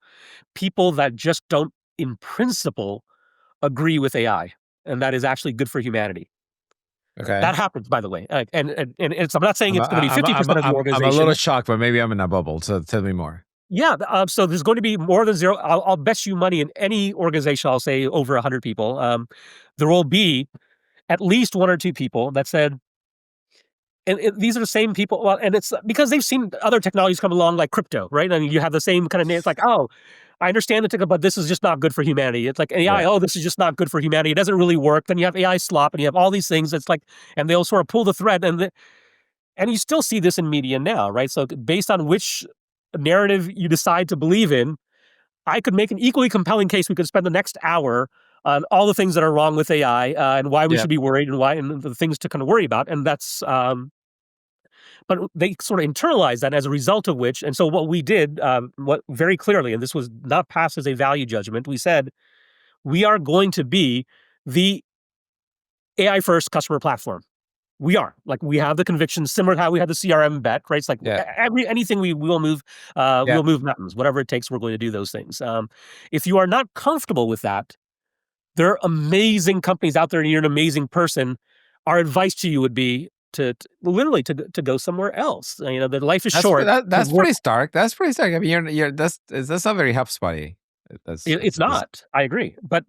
people that just don't, in principle, agree with AI, and that is actually good for humanity. Okay. That happens, by the way, and I'm not saying I'm a, it's going to be I'm a, I'm 50% a, of the I'm a little organization. shocked, but maybe I'm in a bubble. So tell me more. Yeah, so there's going to be more than zero. I'll bet you money in any organization. I'll say over 100 people. There will be at least one or two people that said, and these are the same people. Well, and it's because they've seen other technologies come along, like crypto, right? I mean, you have the same kind of name. It's like, oh, I understand the ticket, but this is just not good for humanity. It's like AI. Yeah. Oh, this is just not good for humanity. It doesn't really work. Then you have AI slop, and you have all these things. It's like, and they'll sort of pull the thread, and you still see this in media now, right? So based on which narrative you decide to believe in, I could make an equally compelling case. We could spend the next hour on all the things that are wrong with AI and why we Yeah. should be worried and why and the things to kind of worry about. And that's, but they sort of internalize that as a result of which. And so what we did, what very clearly, and this was not passed as a value judgment, we said we are going to be the AI first customer platform. We are like we have the conviction, similar to how we had the CRM bet, right? It's like Yeah. anything we will move, Yeah. we'll move mountains, whatever it takes. We're going to do those things. If you are not comfortable with that, there are amazing companies out there, and you're an amazing person. Our advice to you would be to literally to go somewhere else. The life is short. To That's work, pretty stark. That's pretty stark. I mean, that's not very HubSpot-y. it's not. I agree, but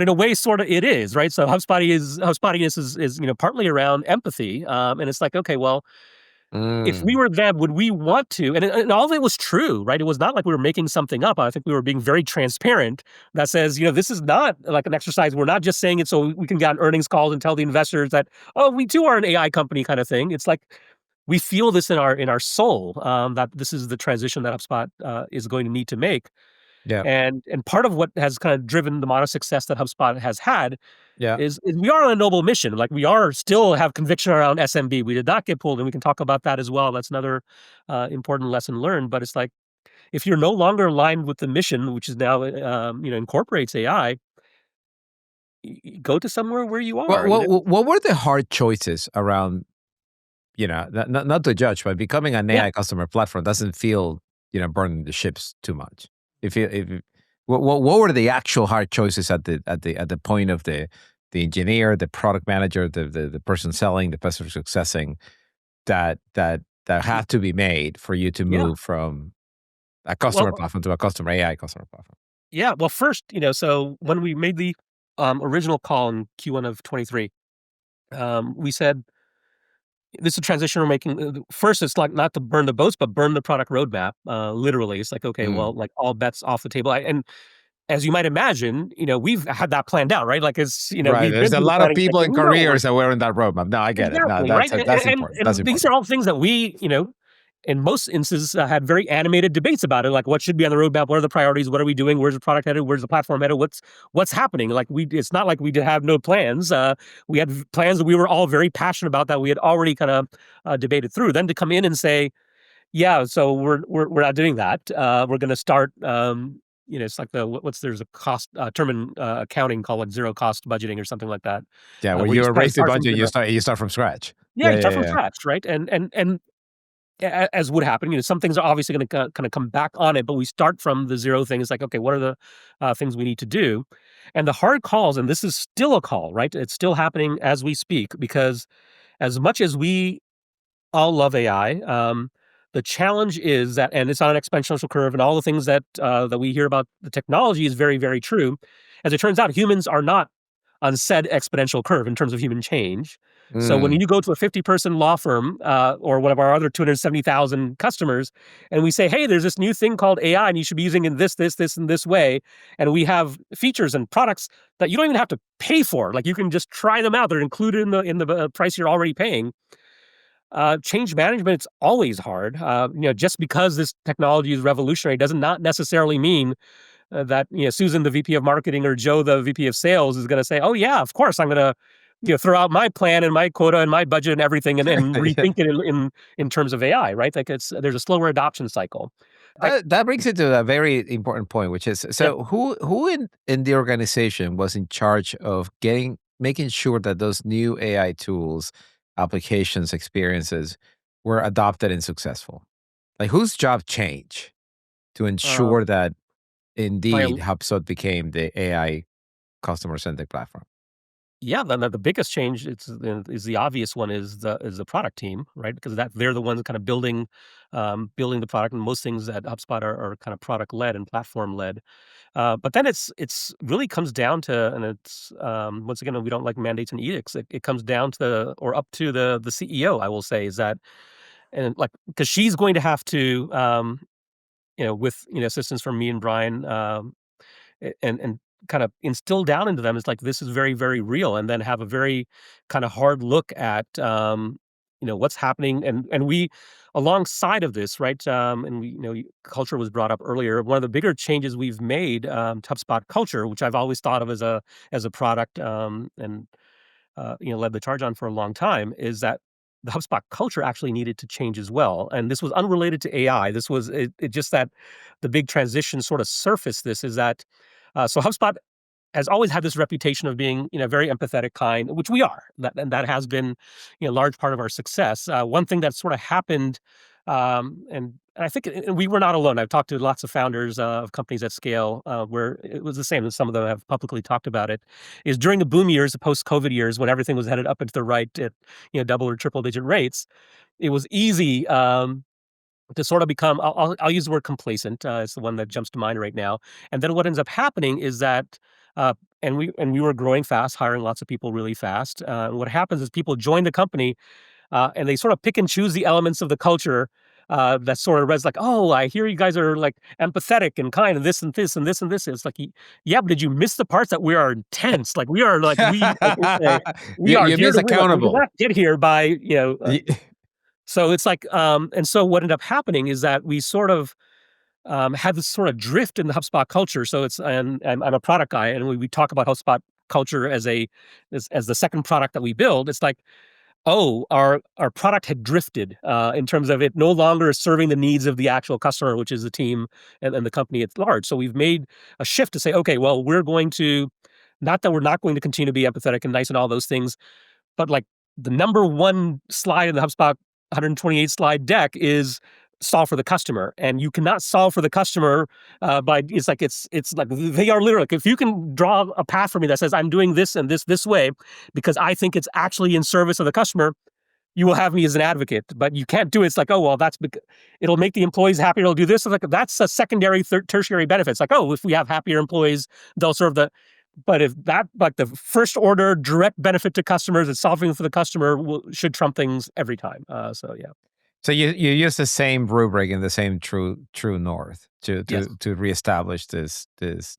in a way, sort of, it is, right? So HubSpottiness is partly around empathy, and it's like, okay, well, if we Mm, were them, would we want to? And all of it was true, right? It was not like we were making something up. I think we were being very transparent. That says, this is not like an exercise. We're not just saying it so we can get on earnings calls and tell the investors that, oh, we too are an AI company kind of thing. It's like we feel this in our soul, that this is the transition that HubSpot is going to need to make. yeah. And part of what has kind of driven the amount of success that HubSpot has had Yeah. is we are on a noble mission. Like we are still have conviction around SMB. We did not get pulled, and we can talk about that as well. That's another important lesson learned. But it's like if you're no longer aligned with the mission, which is now incorporates AI, go to somewhere where you What are. what were the hard choices around, not to judge, but becoming an Yeah. AI customer platform doesn't feel, burning the ships too much. If what were the actual hard choices at the point of the engineer, the product manager, the person selling, the person successing that Y- have to be made for you to Yeah. move from a Well, customer platform to a customer AI customer platform? yeah. Well, first, so when we made the original call in Q1 of 23, we said this is a transition we're making. First, it's like not to burn the boats, but burn the product roadmap. Literally, it's like, okay, Mm. well, like all bets off the table. And as you might imagine, we've had that planned out, right? Like it's, Right. we've There's been a through the lot of planning people cycle. in We know careers that were in that roadmap. No, I get it. No, exactly, right. that's important. That's And these important. are all things that we, in most instances, had very animated debates about it. Like, what should be on the roadmap? What are the priorities? What are we doing? Where's the product headed? Where's the platform headed? What's happening? Like, it's not like we did have no plans. We had plans that we were all very passionate about that we had already kind of debated through. Then to come in and say, yeah, so we're not doing that. We're going to start. it's like there's a cost term in accounting called like zero cost budgeting or something like that, Yeah, when where you you kind of raise the start from budget, zero. you start from scratch. Yeah, Yeah, you start yeah, from yeah. scratch, right? And as would happen, some things are obviously going to kind of come back on it, but we start from the zero thing. It's like, okay, what are the things we need to do? And the hard calls, and this is still a call, right? It's still happening as we speak, because as much as we all love AI, the challenge is that, and it's on an exponential curve, and all the things that we hear about the technology is very, very true. As it turns out, humans are not on said exponential curve in terms of human change. So when Mm. you go to a 50-person law firm, or one of our other 270,000 customers, and we say, "Hey, there's this new thing called AI, and you should be using it in this, and this way," and we have features and products that you don't even have to pay for, like, you can just try them out. They're included in the price you're already paying. Change management, it's always hard. Just because this technology is revolutionary does not necessarily mean that Susan, the VP of marketing, or Joe, the VP of sales, is going to say, "Oh yeah, of course I'm going to throw out my plan and my quota and my budget and everything and Yeah. rethink it in terms of AI." Right? Like there's a slower adoption cycle. Like That brings it to a very important point, which is, yeah, so who in the organization was in charge of making sure that those new AI tools, applications, experiences were adopted and successful? Like, whose job changed to uh, ensure that by a indeed HubSpot became the AI customer centric platform? Yeah, the biggest change is the obvious one, is the product team, right? Because they're the ones kind of building the product, and most things at HubSpot are kind of product led and platform led. But then it's really comes down to, and it's once again, we don't like mandates and edicts. It comes down to, or up to, the CEO. I will say is that, and like, because she's going to have to, with assistance from me and Brian, and kind of instill down into them is like, this is very, very real, and then have a very kind of hard look at what's happening, and we, alongside of this, right, and we, culture was brought up earlier. One of the bigger changes we've made, to HubSpot culture, which I've always thought of as a product, and led the charge on for a long time, is that the HubSpot culture actually needed to change as well. And this was unrelated to AI. This was it just that the big transition sort of surfaced. This is that so HubSpot has always had this reputation of being, very empathetic, kind, which we are. And that has been, a large part of our success. One thing that sort of happened, and I think and we were not alone. I've talked to lots of founders of companies at scale, where it was the same, and some of them have publicly talked about it. Is during the boom years, the post-COVID years, when everything was headed up and to the right at double or triple digit rates, it was easy. To sort of become, I'll use the word complacent. It's the one that jumps to mind right now. And then what ends up happening is that, and we were growing fast, hiring lots of people really fast. And what happens is people join the company, and they sort of pick and choose the elements of the culture, that sort of like, "Oh, I hear you guys are like empathetic and kind, and this and this and this and this." It's like, yeah, but did you miss the parts that we are intense? Like we are, like we like we say, we are You here miss to win. Like we did accountable. not get here by Y- so it's like, and so what ended up happening is that we sort of, had this sort of drift in the HubSpot culture. So it's, and I'm a product guy, and we talk about HubSpot culture as the second product that we build. It's like, oh, our product had drifted, in terms of it no longer serving the needs of the actual customer, which is the team and the company at large. So we've made a shift to say, okay, well, we're going to, not that we're not going to continue to be empathetic and nice and all those things, but like the number one slide in the HubSpot 128 slide deck is solve for the customer, and you cannot solve for the customer, by it's like they are literally, if you can draw a path for me that says I'm doing this and this way because I think it's actually in service of the customer, you will have me as an advocate. But you can't do it. It's like, oh well, it'll make the employees happier. It'll do this. It's like, that's a secondary, tertiary benefit. It's like, oh, if we have happier employees, they'll serve the. But if that, like, the first order direct benefit to customers and solving for the customer should trump things every time. So yeah, So you use the same rubric and the same true north yes. to reestablish this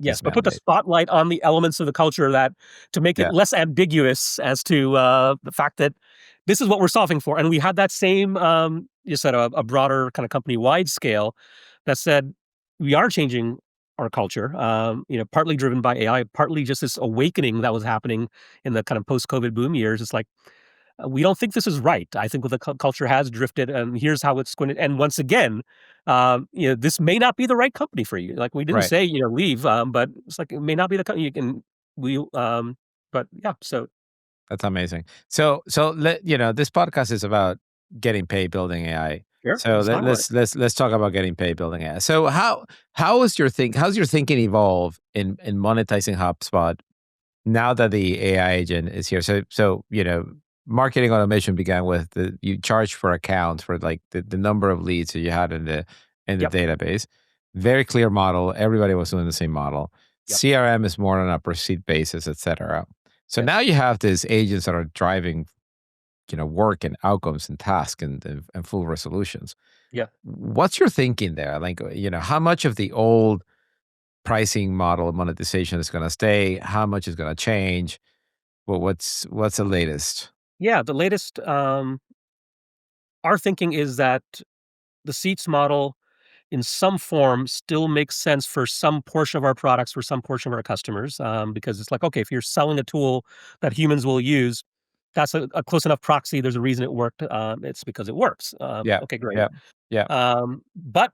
Yes, but put the mandate. spotlight on the elements of the culture that, to make it Yeah. less ambiguous as to, the fact that this is what we're solving for. And we had that same, you said, a broader kind of company wide scale that said we are changing our culture, partly driven by AI, partly just this awakening that was happening in the kind of post COVID boom years. It's like, we don't think this is right. I think the culture has drifted, and here's how it's going to. And once again, this may not be the right company for you. Like we didn't Right. say, leave, but it's like it may not be the company you can. We, but yeah. So That's amazing. This podcast is about getting paid building AI. sure, So let's talk about it. let's talk about getting paid building AI. So how's your thinking evolve in monetizing HubSpot now that the AI agent is here? Marketing automation began with you charge for accounts for like the number of leads that you had in the Yep, database. Very clear model. Everybody was doing the same model. yep, CRM is more on a per seat basis, et cetera. So yes, now you have these agents that are driving, work and outcomes and tasks and full resolutions. yeah. What's your thinking there? Like, how much of the old pricing model of monetization is going to stay? How much is going to change? What's the latest? Yeah, the latest, our thinking is that the seats model in some form still makes sense for some portion of our products, for some portion of our customers, because it's like, okay, if you're selling a tool that humans will use, that's a close enough proxy. There's a reason it worked. It's because it works. Yeah, Okay, great. yeah, yeah. But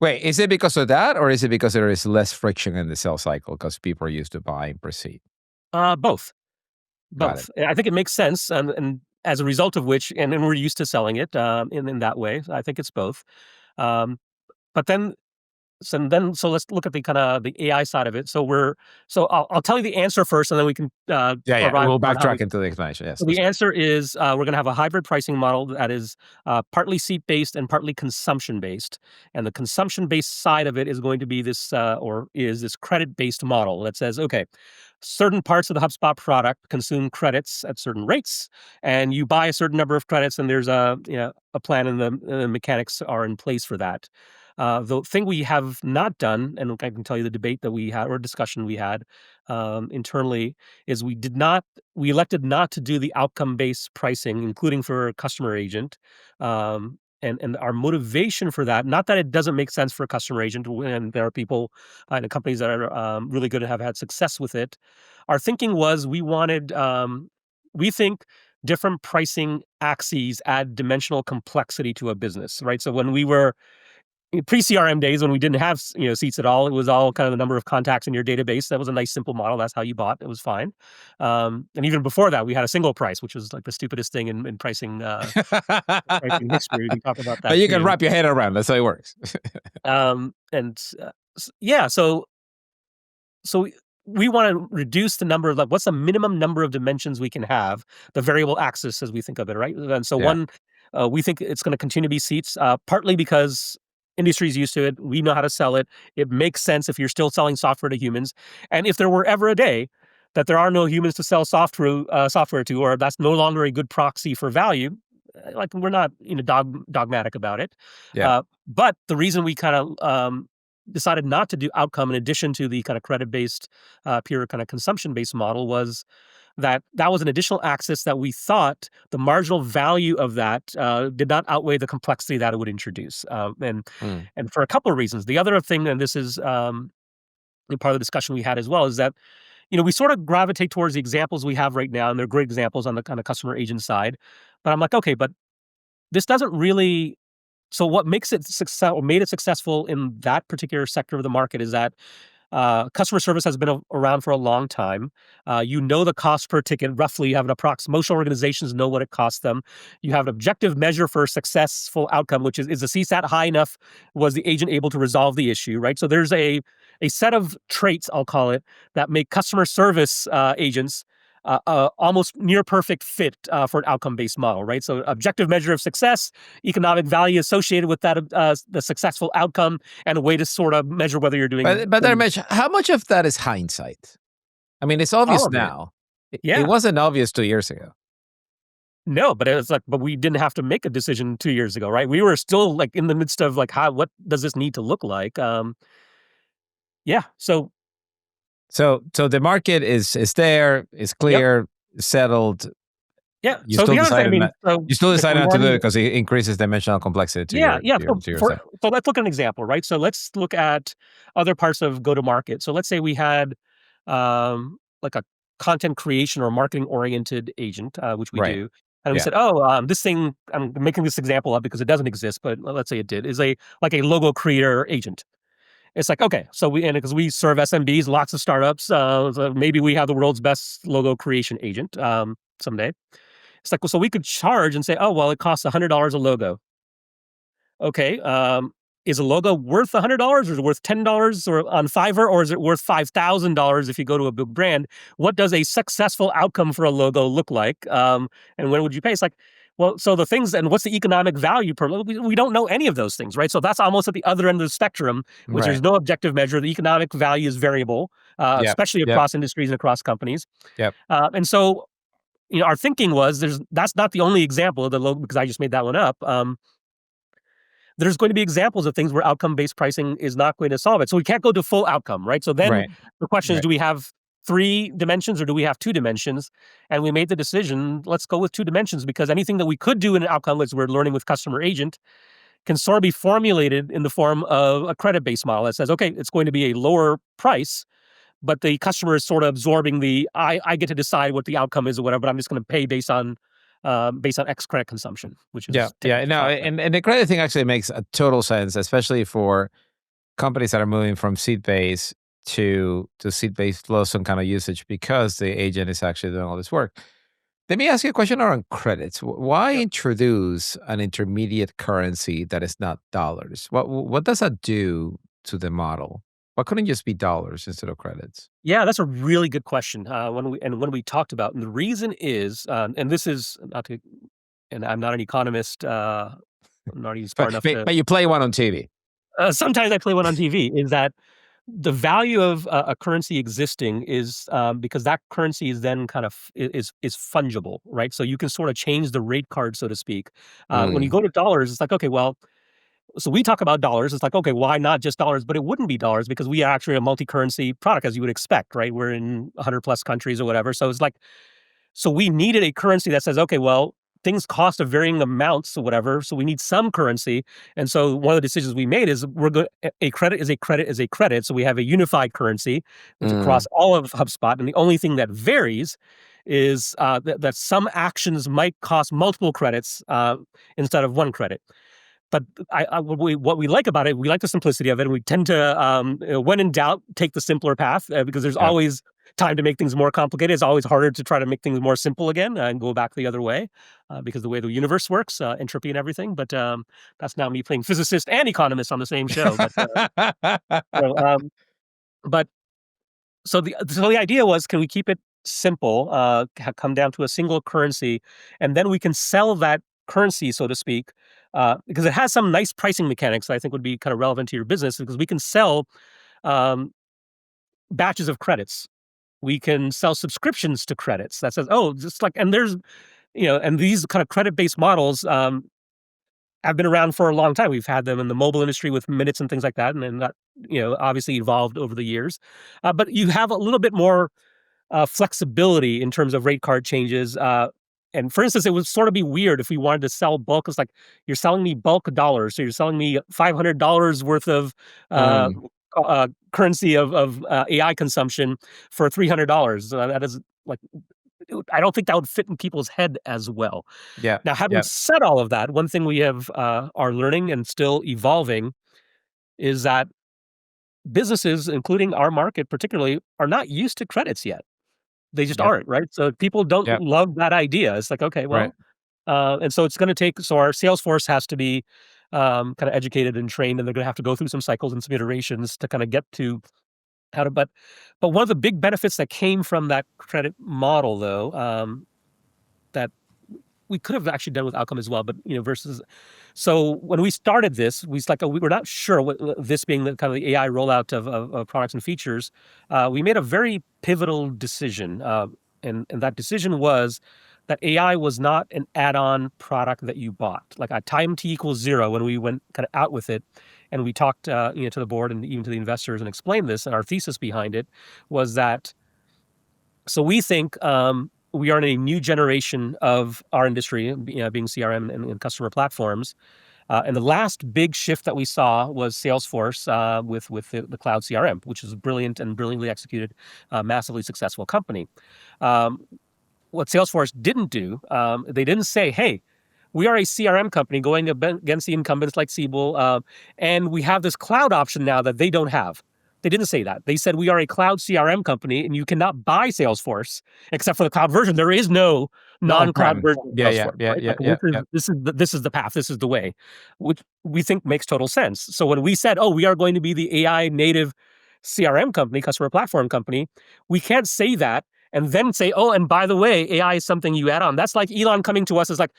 Wait, is it because of that, or is it because there is less friction in the sales cycle because people are used to buying per seat? both, Got it. both. And I think it makes sense, and as a result of which, and then we're used to selling it in that way. I think it's both. Um, but then so let's look at the kinda the AI side of it. So I'll tell you the answer first, and then we can, Yeah, yeah. arrive We'll upon how we backtrack into the explanation. Yes, so let's the go. answer is, we're gonna have a hybrid pricing model that is, partly seat-based and partly consumption-based, and the consumption-based side of it is going to be this, or is this credit-based model that says, "Okay, certain parts of the HubSpot product consume credits at certain rates, and you buy a certain number of credits, and there's a plan and the mechanics are in place for that." The thing we have not done, and I can tell you the debate that we had or discussion we had, internally, is we elected not to do the outcome-based pricing, including for customer agent. And our motivation for that, not that it doesn't make sense for a customer agent, and there are people and companies that are really good and have had success with it. Our thinking was we think different pricing axes add dimensional complexity to a business, right? So when we were pre-CRM days when we didn't have seats at all, it was all kind of the number of contacts in your database. That was a nice simple model. That's how you bought. It was fine. And even before that, we had a single price, which was like the stupidest thing in pricing history. We talk about But that you can too. wrap your head around. That's how it works. And yeah, so we wanna reduce the number of, like, what's the minimum number of dimensions we can have, the variable axis as we think of it, right? And so Yeah. we think it's gonna continue to be seats, partly because industry's used to it, we know how to sell it, it makes sense if you're still selling software to humans, and if there were ever a day that there are no humans to sell software to, or that's no longer a good proxy for value, like, we're not, dogmatic about it. Yeah. But the reason we kinda, decided not to do outcome in addition to the kind of credit-based, pure kind of consumption-based model was that was an additional axis that we thought the marginal value of that, did not outweigh the complexity that it would introduce, Mm. and for a couple of reasons. The other thing, and this is, part of the discussion we had as well, is that, we sort of gravitate towards the examples we have right now, and they're great examples on the kind of customer agent side. But I'm like, "Okay, but this doesn't really." So what makes it success or made it successful in that particular sector of the market is that customer service has been around for a long time. You know the cost per ticket roughly. You have an most organizations know what it costs them. You have an objective measure for a successful outcome, which is the CSAT high enough? Was the agent able to resolve the issue? Right. So there's a set of traits, I'll call it, that make customer service agents almost near perfect fit for an outcome based model. Right. So objective measure of success, economic value associated with that the successful outcome, and a way to sort of measure whether you're doing But Dharmesh, how much of that is hindsight? I mean, it's all obvious of it. now. It Yeah. wasn't obvious 2 years ago. No, but it's like, but we didn't have to make a decision 2 years ago, right? We were still like in the midst of like, what does this need to look like? Yeah. So So the market is there, is yep. clear, settled. Yeah. So the other thing, I mean, so You still if decided we not to do it already because it increases dimensional complexity to yeah, yeah. So to your stuff. let's look at an example, right? So let's look at other parts of go to market. So let's say we had like a content creation or marketing oriented agent, which we Right. do. And we Yeah. said, oh, this thing, I'm making this example up because it doesn't exist, but let's say it did, is like a logo creator agent. It's like, okay, so because we serve SMBs, lots of startups, so maybe we have the world's best logo creation agent someday. It's like, well, so we could charge and say, oh, well, it costs $100 a logo. Okay, is a logo worth $100 or is it worth $10 or on Fiverr, or is it worth $5,000 if you go to a big brand? What does a successful outcome for a logo look like? And when would you pay? It's like, well, so the things, and what's the economic value per logo? We don't know any of those things, right? So that's almost at the other end of the spectrum, which there's Right. no objective measure. The economic value is variable, Yep. especially Yep. across industries and across companies. Yep. And so, our thinking was that's not the only example of the logo because I just made that one up. There's going to be examples of things where outcome-based pricing is not going to solve it. So we can't go to full outcome, right? So then Right. the question is, Right. do we have 3 dimensions or do we have 2 dimensions? And we made the decision, let's go with 2 dimensions because anything that we could do in an outcome, as we're learning with customer agent, can sort of be formulated in the form of a credit-based model that says, okay, it's going to be a lower price, but the customer is sort of absorbing I get to decide what the outcome is or whatever, but I'm just going to pay based on X credit consumption, which Yeah. is Yeah. typical No, software. and the credit thing actually makes a total sense, especially for companies that are moving from seat based to seat based flow some kind of usage because the agent is actually doing all this work. Let me ask you a question around credits. Why Yep. introduce an intermediate currency that is not dollars? What does that do to the model? Why couldn't it just be dollars instead of credits? Yeah, that's a really good question. When we talked about, and the reason is, and this is not to, and I'm not an economist. I'm not even smart enough to. But you play one on TV. Sometimes I play one on TV. Is that the value of a currency existing is because that currency is then kind of is fungible, right? So you can sort of change the rate card, so to speak. When you Mm, go to dollars, it's like, okay, well, so we talk about dollars. It's like, okay, why not just dollars? But it wouldn't be dollars because we are actually a multi-currency product, as you would expect, right? We're in 100 plus countries or whatever. So it's like, so we needed a currency that says, okay, well, things cost of varying amounts or whatever. So we need some currency. And so one of the decisions we made is we're going a credit is a credit is a credit. So we have a unified currency, which across mm, all of HubSpot. And the only thing that varies is that some actions might cost multiple credits instead of one credit. But what we like about it, we like the simplicity of it, and we tend to, when in doubt, take the simpler path because there's yeah. always time to make things more complicated. It's always harder to try to make things more simple again and go back the other way because the way the universe works, entropy and everything. But that's now me playing physicist and economist on the same show. So, um, but so the idea was, can we keep it simple, come down to a single currency, and then we can sell that currency, so to speak, because it has some nice pricing mechanics that I think would be kind of relevant to your business because we can sell um, batches of credits. We can sell subscriptions to credits that says, oh, just like, and there's, and these kind of credit based models have been around for a long time. We've had them in the mobile industry with minutes and things like that, and then that, obviously evolved over the years. But you have a little bit more flexibility in terms of rate card changes. And for instance, it would sort of be weird if we wanted to sell bulk. It's like you're selling me bulk dollars, so you're selling me $500 worth of uh, Mm, currency of AI consumption for $300. That is like I don't think that would fit in people's head as well. yeah. Now, having Yeah. said all of that, one thing we have are learning and still evolving is that businesses, including our market particularly, are not used to credits yet. They just Yep. aren't, right? So people don't Yep. love that idea. It's like, okay, Right. well, and so it's gonna take so our Salesforce has to be, kinda educated and trained, and they're gonna have to go through some cycles and some iterations to kinda get to how to but one of the big benefits that came from that credit model, though, that we could have actually done with outcome as well, but, versus so when we started this, we was like, we were not sure what this being the kind of the AI rollout of products and features. We made a very pivotal decision, and that decision was that AI was not an add-on product that you bought. Like at time t equals 0, when we went kind of out with it, and we talked, to the board and even to the investors and explained this, and our thesis behind it was that so we think we are in a new generation of our industry, being CRM and customer platforms. And the last big shift that we saw was Salesforce with the cloud CRM, which is a brilliant and brilliantly executed, massively successful company. Um, what Salesforce didn't do, they didn't say, "Hey, we are a CRM company going against the incumbents like Siebel, and we have this cloud option now that they don't have." They didn't say that. They said, "We are a cloud CRM company, and you cannot buy Salesforce except for the cloud version. There is no No non-cloud on-prem. version of Yeah, yeah, Salesforce, yeah, right? yeah, Like yeah, yeah. this is the path. This is the way," which we think makes total sense. So when we said, "Oh, we are going to be the AI native CRM company, customer platform company," we can't say that and then say, "Oh, and by the way, AI is something you add on." That's like Elon coming to us as like,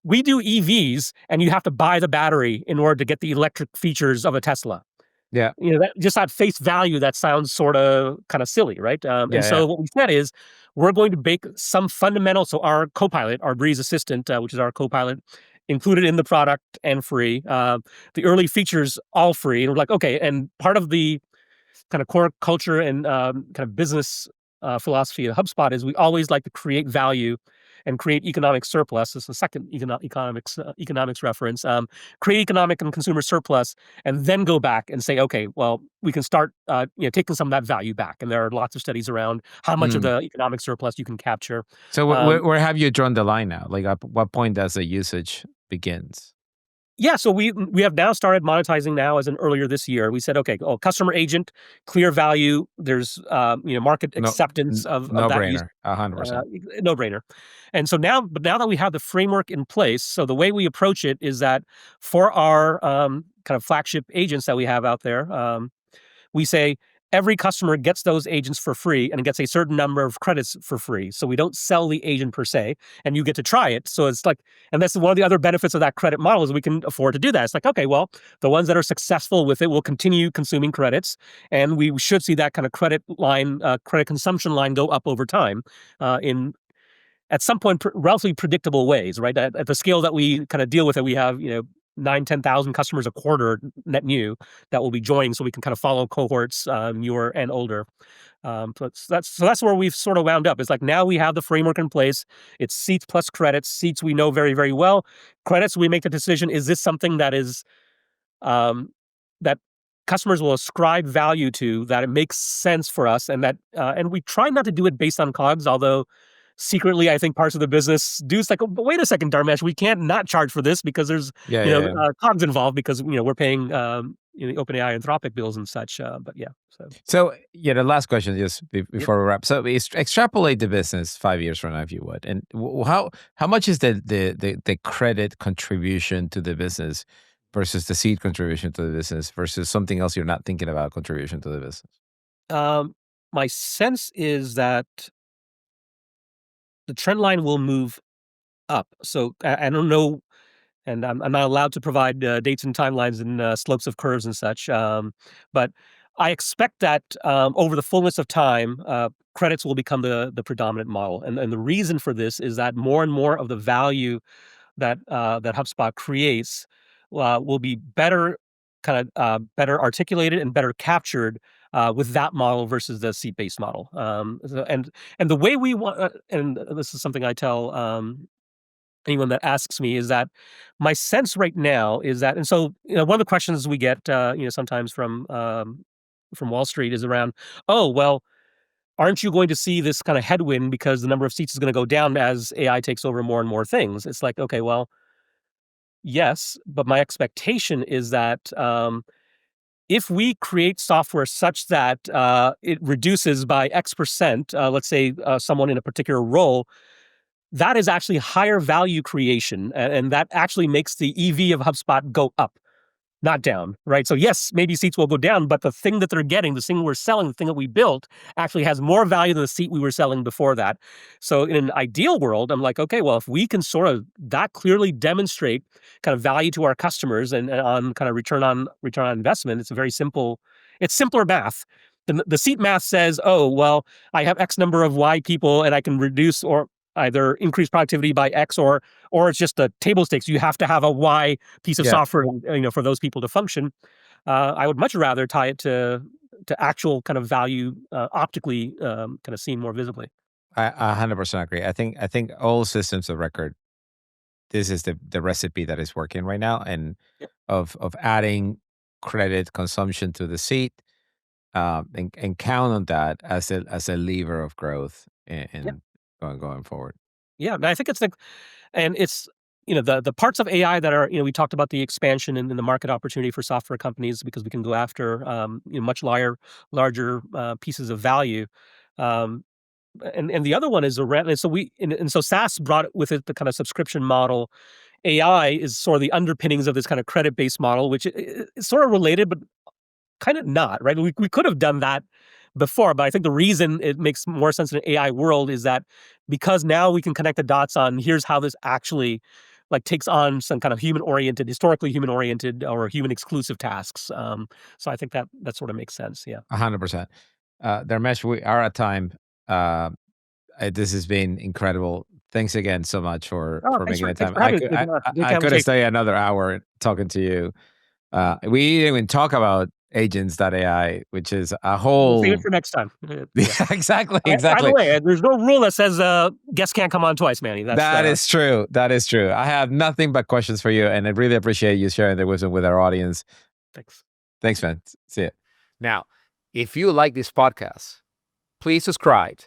"We do EVs, and you have to buy the battery in order to get the electric features of a Tesla." Yeah, That just at face value, that sounds sorta kinda silly, right? And yeah, yeah. so what we said is, we're going to bake some fundamental, so our Copilot, our Breeze Assistant, which is our Copilot, included in the product and free. The early features all free, and we're like, "Okay," and part of the kind of core culture and kind of business philosophy at HubSpot is we always like to create value and create economic surplus. This is the second economics reference. Create economic and consumer surplus, and then go back and say, okay, well, we can start taking some of that value back. And there are lots of studies around how much of Mm. the economic surplus you can capture. So Um, where have you drawn the line now? Like, at what point does the usage begins? Yeah, so we have now started monetizing now as in earlier this year. We said, okay, oh, customer agent, clear value. There's market No, acceptance of that use, no-brainer, 100%. no brainer. And so now that we have the framework in place, so the way we approach it is that for our kind of flagship agents that we have out there, we say every customer gets those agents for free and gets a certain number of credits for free. So we don't sell the agent per se, and you get to try it. So it's like, and that's one of the other benefits of that credit model is we can afford to do that. It's like, okay, well, the ones that are successful with it will continue consuming credits, and we should see that kind of credit consumption line go up over time in at some point, relatively predictable ways, right? At the scale that we kind of deal with it, we have, 9, 10,000 customers a quarter net new that will be joining, so we can kind of follow cohorts, newer and older. So that's where we've sort of wound up. It's like now we have the framework in place. It's seats plus credits. Seats we know very, very well. Credits, we make the decision: is this something um, that customers will ascribe value to, that it makes sense for us, and and we try not to do it based on COGS, although secretly I think parts of the business do. It's like, "Oh, but wait a second, Dharmesh, we can't not charge for this because there's Yeah, yeah, yeah. COGS involved because we're paying OpenAI Anthropic bills and such." But yeah, so So, yeah, the last question, just yep. before we wrap. So, extrapolate the business 5 years from now, if you would, and how much is the credit contribution to the business versus the seed contribution to the business versus something else you're not thinking about contribution to the business? Um, my sense is that the trend line will move up. So I don't know, and I'm not allowed to provide dates and timelines and slopes of curves and such. But I expect that over the fullness of time, credits will become the predominant model, and the reason for this is that more and more of the value that HubSpot creates will be better articulated and better captured with that model versus the seat based model. And the way we want, and this is something I tell anyone that asks me, is that my sense right now is that, and so one of the questions we get sometimes from Wall Street is around, oh well, aren't you going to see this kind of headwind because the number of seats is going to go down as AI takes over more and more things? It's like, okay, well, yes, but my expectation is that if we create software such that it reduces by X percent, let's say someone in a particular role, that is actually higher value creation, and that actually makes the EV of HubSpot go up, not down, right? So yes, maybe seats will go down, but the thing that they're getting, the thing we're selling, the thing that we built actually has more value than the seat we were selling before that. So in an ideal world, I'm like, okay, well, if we can sort of that clearly demonstrate kind of value to our customers and on kind of return on investment, it's a very simple, it's simpler math. The seat math says, oh, well, I have X number of Y people and I can reduce or either increase productivity by X or it's just the table stakes. You have to have a Y piece of Yeah, software, for those people to function. I would much rather tie it to actual kind of value, optically, kind of seen more visibly. I 100% agree. I think all systems of record, this is the recipe that is working right now, and Yep. of adding credit consumption to the seat, and count on that as a lever of growth, Yep. and going forward. Yeah, and I think it's like, and it's, the parts of AI that are, we talked about the expansion in the market opportunity for software companies because we can go after, much larger pieces of value. Um, and the other one is around, and so SaaS brought with it the kind of subscription model. AI is sort of the underpinnings of this kind of credit based model, which is sort of related, but kind of not, right? We could have done that before, but I think the reason it makes more sense in an AI world is that because now we can connect the dots on here's how this actually like takes on some kind of historically human oriented or human exclusive tasks. So I think that sort of makes sense. Yeah. 100%. Dharmesh, we are at time. Uh, this has been incredible. Thanks again so much Oh, for making the thanks time. for having us. Good I couldn't conversation. stay another hour talking to you. We didn't even talk about agents.ai, which is a We'll save it whole. for next time. Yeah. Yeah, exactly, By the exactly. way, there's no rule that says guests can't come on twice, Manny. That's That is true. That is true. I have nothing but questions for you, and I really appreciate you sharing the wisdom with our audience. thanks. Thanks, man. See ya. Now, if you like this podcast, please subscribe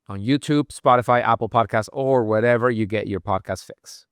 on YouTube, Spotify, Apple Podcasts, or wherever you get your podcast fix.